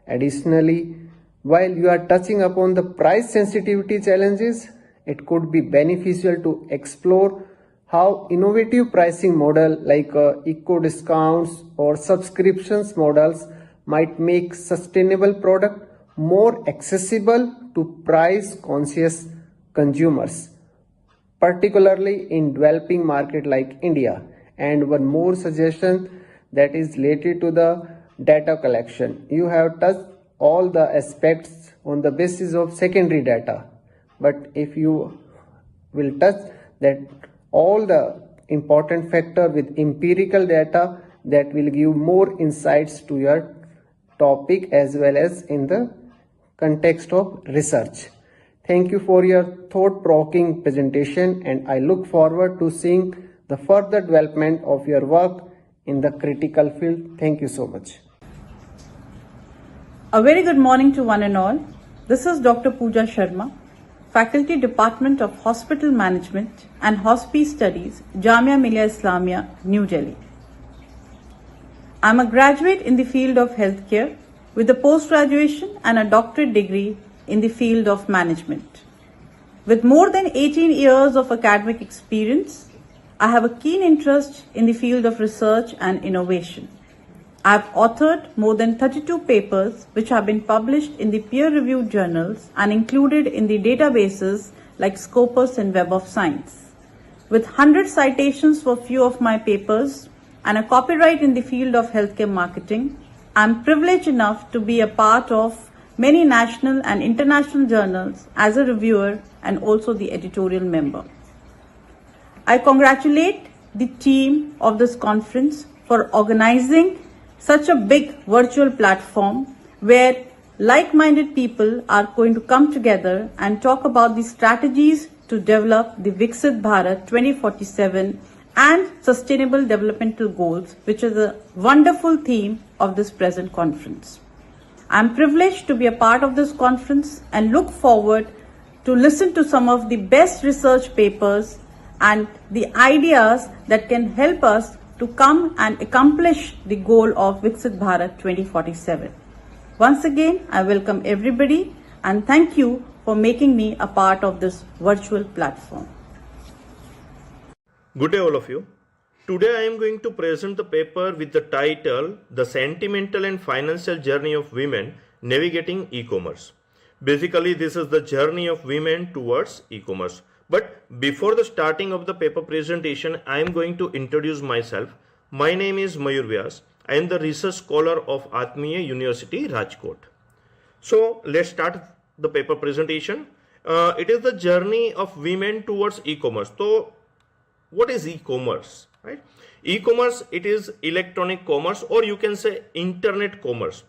Additionally, while you are touching upon the price sensitivity challenges, it could be beneficial to explore how innovative pricing model like eco discounts or subscriptions models might make sustainable product more accessible to price conscious consumers, particularly in developing market like India. And one more suggestion that is related to the data collection. You have touched all the aspects on the basis of secondary data, but if you will touch that all the important factor with empirical data, that will give more insights to your topic as well as in the context of research. Thank you for your thought-provoking presentation, and I look forward to seeing the further development of your work in the critical field. Thank you so much. A very good morning to one and all. This is Dr. Pooja Sharma, Faculty Department of Hospital Management and Hospice Studies, Jamia Millia Islamia, New Delhi. I am a graduate in the field of healthcare with a post-graduation and a doctorate degree in the field of management. With more than 18 years of academic experience, I have a keen interest in the field of research and innovation. I have authored more than 32 papers which have been published in the peer-reviewed journals and included in the databases like Scopus and Web of Science. With 100 citations for few of my papers and a copyright in the field of healthcare marketing, I am privileged enough to be a part of many national and international journals as a reviewer and also the editorial member. I congratulate the team of this conference for organizing such a big virtual platform where like-minded people are going to come together and talk about the strategies to develop the Viksit Bharat 2047 and Sustainable Developmental Goals, which is a wonderful theme of this present conference. I am privileged to be a part of this conference and look forward to listen to some of the best research papers and the ideas that can help us to come and accomplish the goal of Viksit Bharat 2047. Once again, I welcome everybody and thank you for making me a part of this virtual platform. Good day all of you. Today I am going to present the paper with the title The Sentimental and Financial Journey of Women Navigating E-Commerce. Basically, this is the journey of women towards e-commerce. But before the starting of the paper presentation, I am going to introduce myself. My name is Mayur Vyas. I am the research scholar of Atmiya University, Rajkot. So let's start the paper presentation. it is the journey of women towards e-commerce. So what is e-commerce, right? E-commerce, it is electronic commerce, or you can say internet commerce.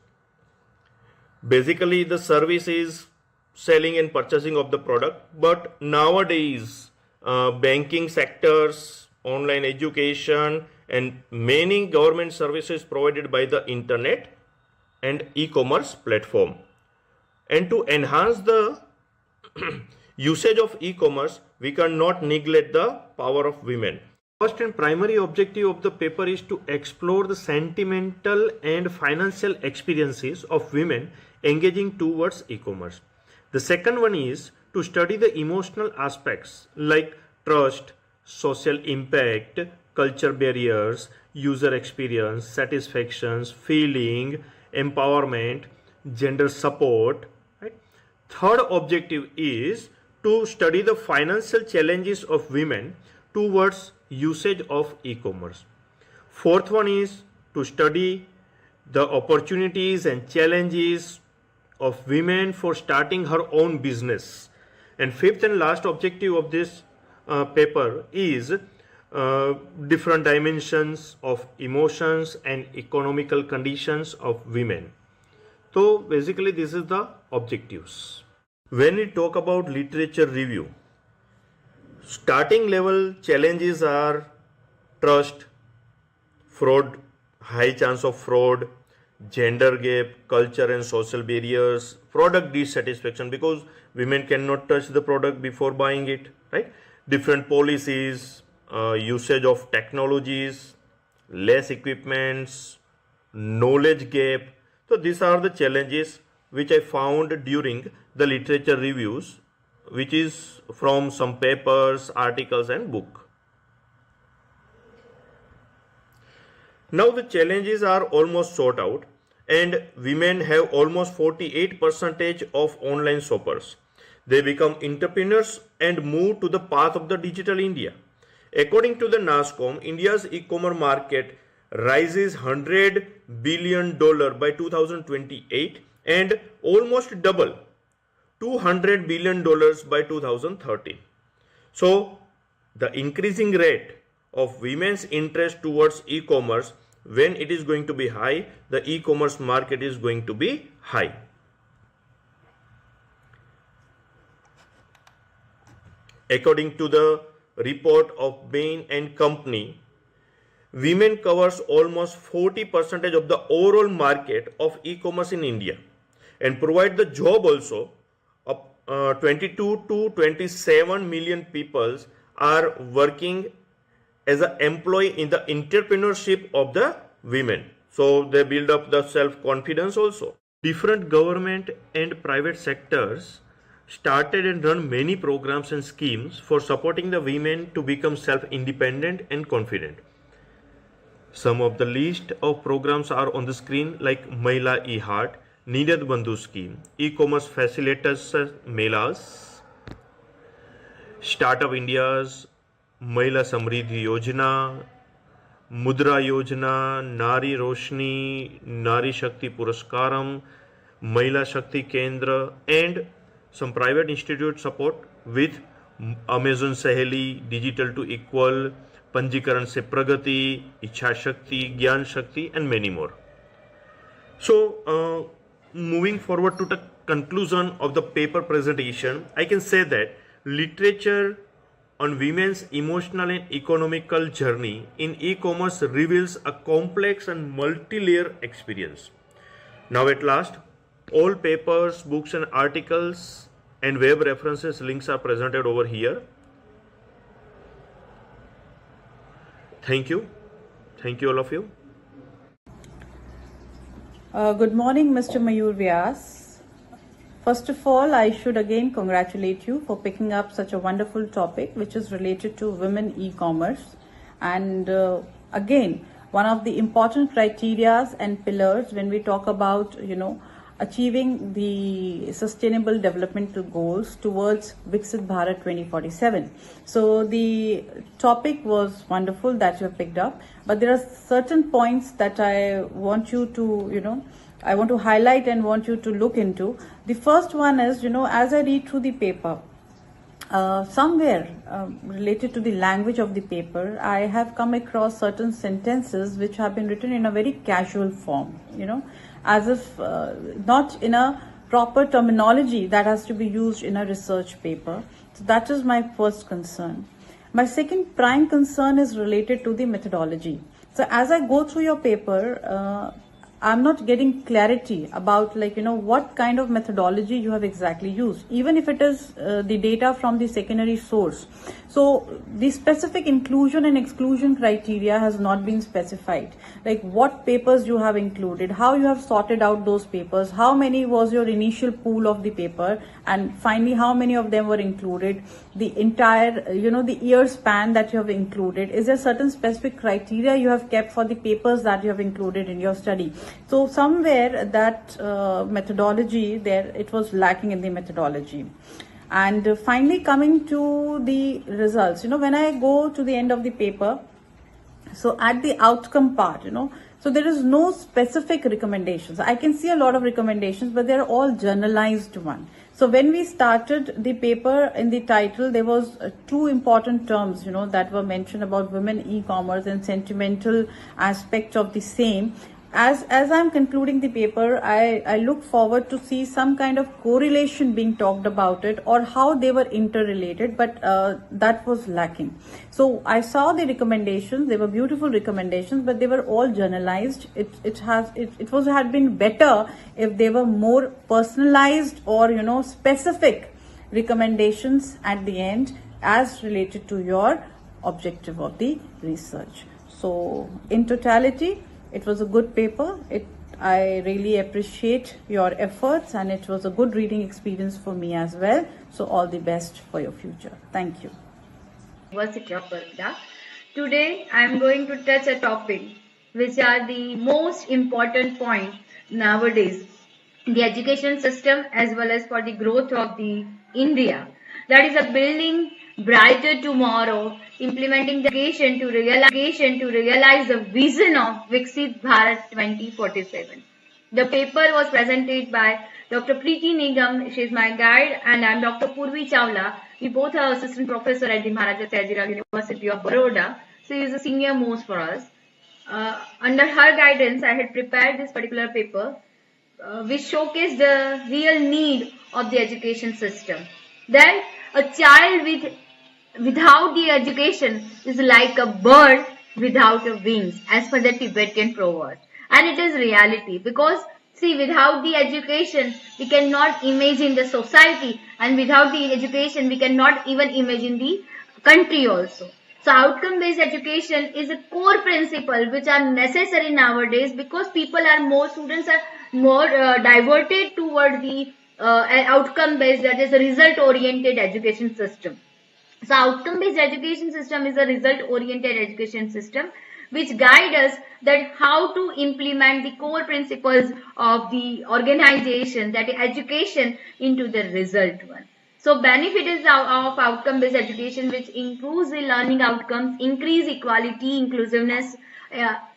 Basically the service is selling and purchasing of the product, but nowadays banking sectors, online education, and many government services provided by the internet and e-commerce platform. And to enhance the usage of e-commerce, we cannot neglect the power of women. First and primary objective of the paper is to explore the sentimental and financial experiences of women engaging towards e-commerce. The second one is to study the emotional aspects like trust, social impact, culture barriers, user experience, satisfactions, feeling, empowerment, gender support. Right? Third objective is to study the financial challenges of women towards usage of e-commerce. Fourth one is to study the opportunities and challenges of women for starting her own business. And fifth and last objective of this paper is different dimensions of emotions and economical conditions of women. So basically this is the objectives. When we talk about literature review, starting level challenges are trust, fraud, high chance of fraud, gender gap, culture and social barriers, product dissatisfaction because women cannot touch the product before buying it, right? Different policies, usage of technologies, less equipments, knowledge gap. So these are the challenges which I found during the literature reviews, which is from some papers, articles and book. Now the challenges are almost sorted out, and women have almost 48% of online shoppers. They become entrepreneurs and move to the path of the digital India. According to the NASSCOM, India's e-commerce market rises $100 billion by 2028 and almost double $200 billion by 2030. So the increasing rate of women's interest towards e-commerce, when it is going to be high, the e-commerce market is going to be high. According to the report of Bain and Company, women covers almost 40% of the overall market of e-commerce in India and provide the job also of 22 to 27 million people are working as an employee in the entrepreneurship of the women. So they build up the self-confidence also. Different government and private sectors started and run many programs and schemes for supporting the women to become self-independent and confident. Some of the list of programs are on the screen like Mahila e-Heart, Needed Bandhu scheme, e-commerce facilitators Melas, Startup India's Mahila Samriddhi Yojana, Mudra Yojana, Nari Roshni, Nari Shakti Puraskaram, Mahila Shakti Kendra, and some private institute support with Amazon Saheli, Digital to Equal, Panjikaran Se Pragati, Ichha Shakti, Gyan Shakti, and many more. So, moving forward to the conclusion of the paper presentation, I can say that literature on women's emotional and economical journey in e-commerce reveals a complex and multi-layer experience. Now at last, all papers, books and articles and web references links are presented over here. Thank you. Thank you all of you. Good morning, Mr. Mayur Vyas. First of all, I should again congratulate you for picking up such a wonderful topic which is related to women e-commerce. And again, one of the important criteria and pillars when we talk about, achieving the sustainable developmental goals towards Viksit Bharat 2047. So the topic was wonderful that you have picked up, but there are certain points that I want you to, I want to highlight and want you to look into. The first one is, as I read through the paper, somewhere related to the language of the paper, I have come across certain sentences which have been written in a very casual form, as if not in a proper terminology that has to be used in a research paper. So that is my first concern. My second prime concern is related to the methodology. So as I go through your paper, I'm not getting clarity about what kind of methodology you have exactly used, even if it is the data from the secondary source. So the specific inclusion and exclusion criteria has not been specified. Like what papers you have included, how you have sorted out those papers, how many was your initial pool of the paper, and finally how many of them were included, the entire, the year span that you have included. Is there certain specific criteria you have kept for the papers that you have included in your study? So somewhere that methodology there, it was lacking in the methodology. And finally, coming to the results, when I go to the end of the paper, so at the outcome part, so there is no specific recommendations. I can see a lot of recommendations, but they're all generalized one. So when we started the paper, in the title, there was two important terms, that were mentioned about women e-commerce and sentimental aspect of the same. As I'm concluding the paper, I look forward to see some kind of correlation being talked about it, or how they were interrelated, but that was lacking. So I saw the recommendations; they were beautiful recommendations, but they were all generalized. It had been better if they were more personalized or specific recommendations at the end as related to your objective of the research. So in totality, it was a good paper. I really appreciate your efforts, and it was a good reading experience for me as well. So all the best for your future. Thank you. University of Baroda. Today I am going to touch a topic which are the most important point nowadays, the education system as well as for the growth of the India. That is a building brighter tomorrow, implementing the education to realize the vision of Viksit Bharat 2047. The paper was presented by Dr. Priti Nigam, she is my guide, and I am Dr. Purvi Chawla. We both are assistant professor at the Maharaja Sehajirao University of Baroda. She is a senior most for us. Under her guidance, I had prepared this particular paper, which showcased the real need of the education system. That a child without the education is like a bird without wings, as per the Tibetan proverb. And it is reality, because see, without the education we cannot imagine the society, and without the education we cannot even imagine the country also. So outcome based education is a core principle which are necessary nowadays, because students are more diverted toward the outcome based, that is a result oriented education system. So outcome based education system is a result oriented education system which guide us that how to implement the core principles of the organization, that is education, into the result one. So benefit is of outcome based education, which improves the learning outcomes, increase equality, inclusiveness.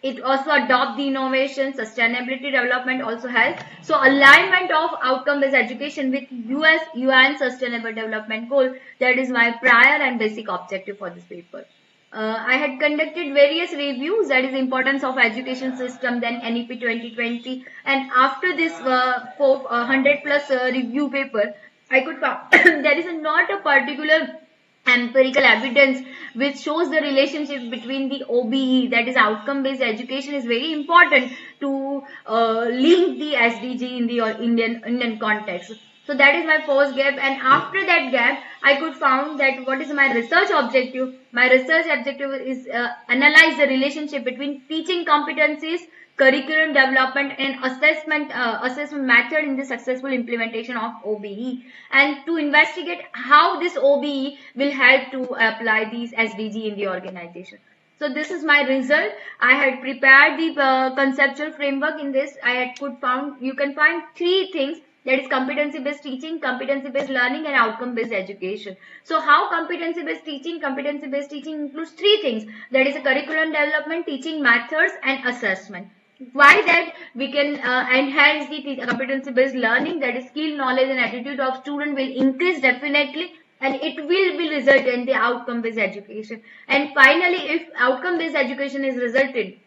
It also adopt the innovation, sustainability development also help. So alignment of outcome based education with UN sustainable development goal, that is my prior and basic objective for this paper. I had conducted various reviews, that is importance of education system, then NEP 2020, and after this 100 plus review paper, I could find there is not a particular empirical evidence which shows the relationship between the OBE, that is outcome based education, is very important to link the SDG in the Indian context. So that is my first gap, and after that gap I could found that what is my research objective. My research objective is analyze the relationship between teaching competencies, curriculum development and assessment method in the successful implementation of OBE, and to investigate how this OBE will help to apply these SDG in the organization. So this is my result. I had prepared the conceptual framework. In this, you can find three things, that is competency based teaching, competency based learning, and outcome based education. So how competency based teaching? Competency based teaching includes three things, that is a curriculum development, teaching methods, and assessment. Why that? We can enhance the competency based learning, that is skill, knowledge, and attitude of student will increase definitely, and it will be result in the outcome based education. And finally, if outcome based education is resulted,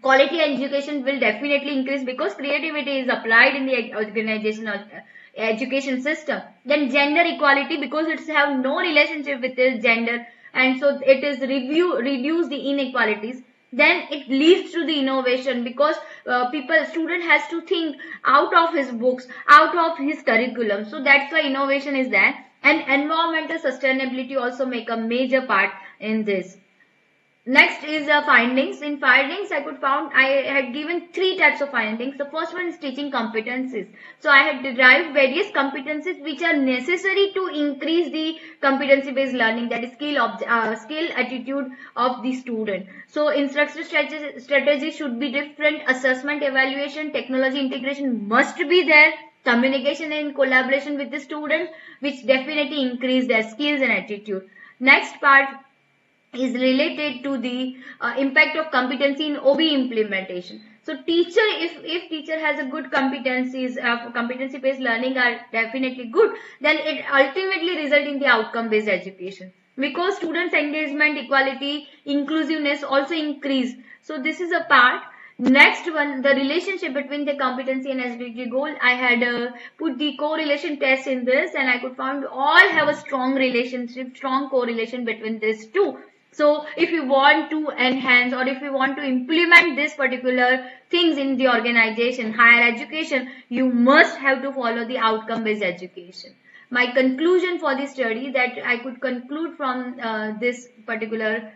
quality education will definitely increase, because creativity is applied in the organizational education system. Then gender equality, because it's have no relationship with the gender, and so it is reduce the inequalities. Then it leads to the innovation, because student has to think out of his books, out of his curriculum. So that's why innovation is there. And environmental sustainability also make a major part in this. Next is findings. In findings, I had given three types of findings. The first one is teaching competencies. So I had derived various competencies which are necessary to increase the competency-based learning, that is skill, attitude of the student. So instruction strategy should be different. Assessment, evaluation, technology integration must be there. Communication and collaboration with the students, which definitely increase their skills and attitude. Next part is related to the impact of competency in OB implementation. So teacher, if teacher has a good competencies, competency based learning are definitely good, then it ultimately result in the outcome based education, because students engagement, equality, inclusiveness also increase. So this is a part. Next one, the relationship between the competency and SDG goal. I had put the correlation test in this, and I could find all have a strong relationship, strong correlation between these two. So if you want to enhance, or if you want to implement this particular things in the organization, higher education, you must have to follow the outcome based education. My conclusion for this study, that I could conclude from this particular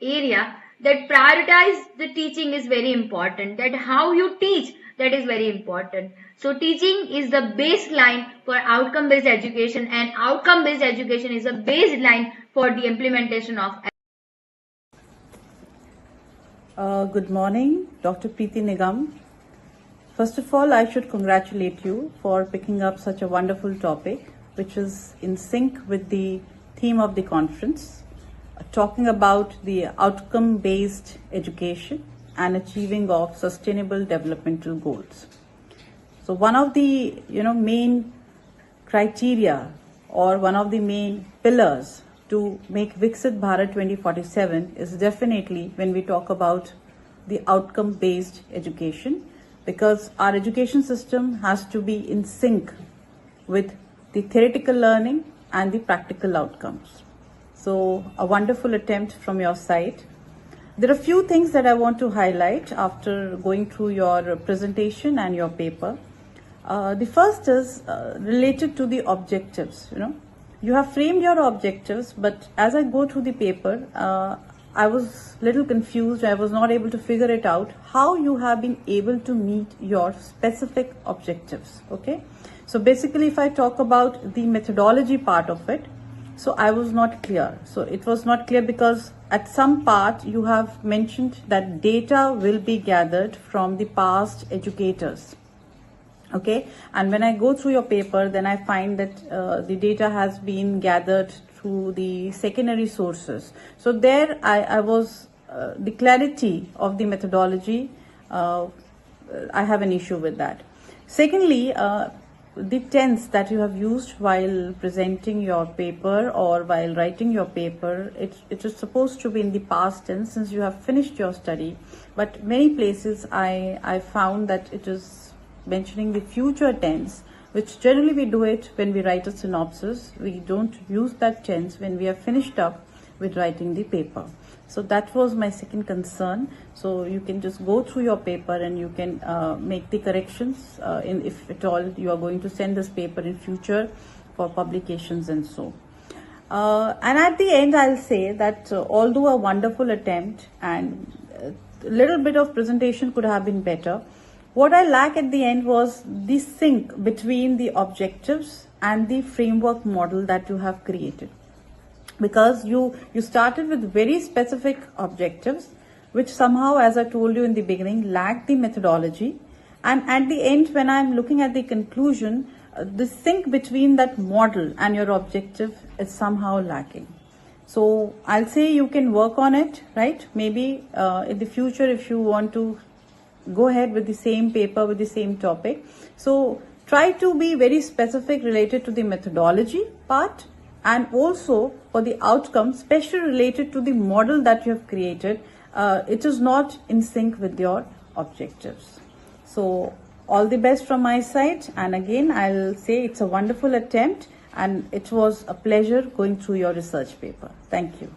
area, that prioritize the teaching is very important, that how you teach, that is very important. So teaching is the baseline for outcome based education, and outcome based education is a baseline for the implementation of. Good morning, Dr. Priti Nigam. First of all, I should congratulate you for picking up such a wonderful topic, which is in sync with the theme of the conference, talking about the outcome-based education and achieving of sustainable developmental goals. So one of the main criteria, or one of the main pillars to make Viksit Bharat 2047 is definitely when we talk about the outcome-based education, because our education system has to be in sync with the theoretical learning and the practical outcomes. So a wonderful attempt from your side. There are a few things that I want to highlight after going through your presentation and your paper. The first is related to the objectives. You have framed your objectives, but as I go through the paper, I was a little confused. I was not able to figure it out how you have been able to meet your specific objectives. Okay, so basically, if I talk about the methodology part of it, so I was not clear. So it was not clear because at some part you have mentioned that data will be gathered from the past educators. Okay, and when I go through your paper, then I find that the data has been gathered through the secondary sources. So there I was, the clarity of the methodology, I have an issue with that. Secondly, the tense that you have used while presenting your paper or while writing your paper, it is supposed to be in the past tense since you have finished your study. But many places I found that it is mentioning the future tense, which generally we do it when we write a synopsis. We don't use that tense when we are finished up with writing the paper. So that was my second concern. So you can just go through your paper and you can make the corrections if at all you are going to send this paper in future for publications and so. And at the end, I'll say that although a wonderful attempt and a little bit of presentation could have been better, what I lack at the end was the sync between the objectives and the framework model that you have created. because you started with very specific objectives, which somehow, as I told you in the beginning, lacked the methodology. And at the end, when I'm looking at the conclusion, the sync between that model and your objective is somehow lacking. So I'll say you can work on it, right? Maybe in the future, if you want to go ahead with the same paper, with the same topic. So try to be very specific related to the methodology part, and also for the outcome, especially related to the model that you have created. It is not in sync with your objectives. So all the best from my side. And again, I'll say it's a wonderful attempt, and it was a pleasure going through your research paper. Thank you.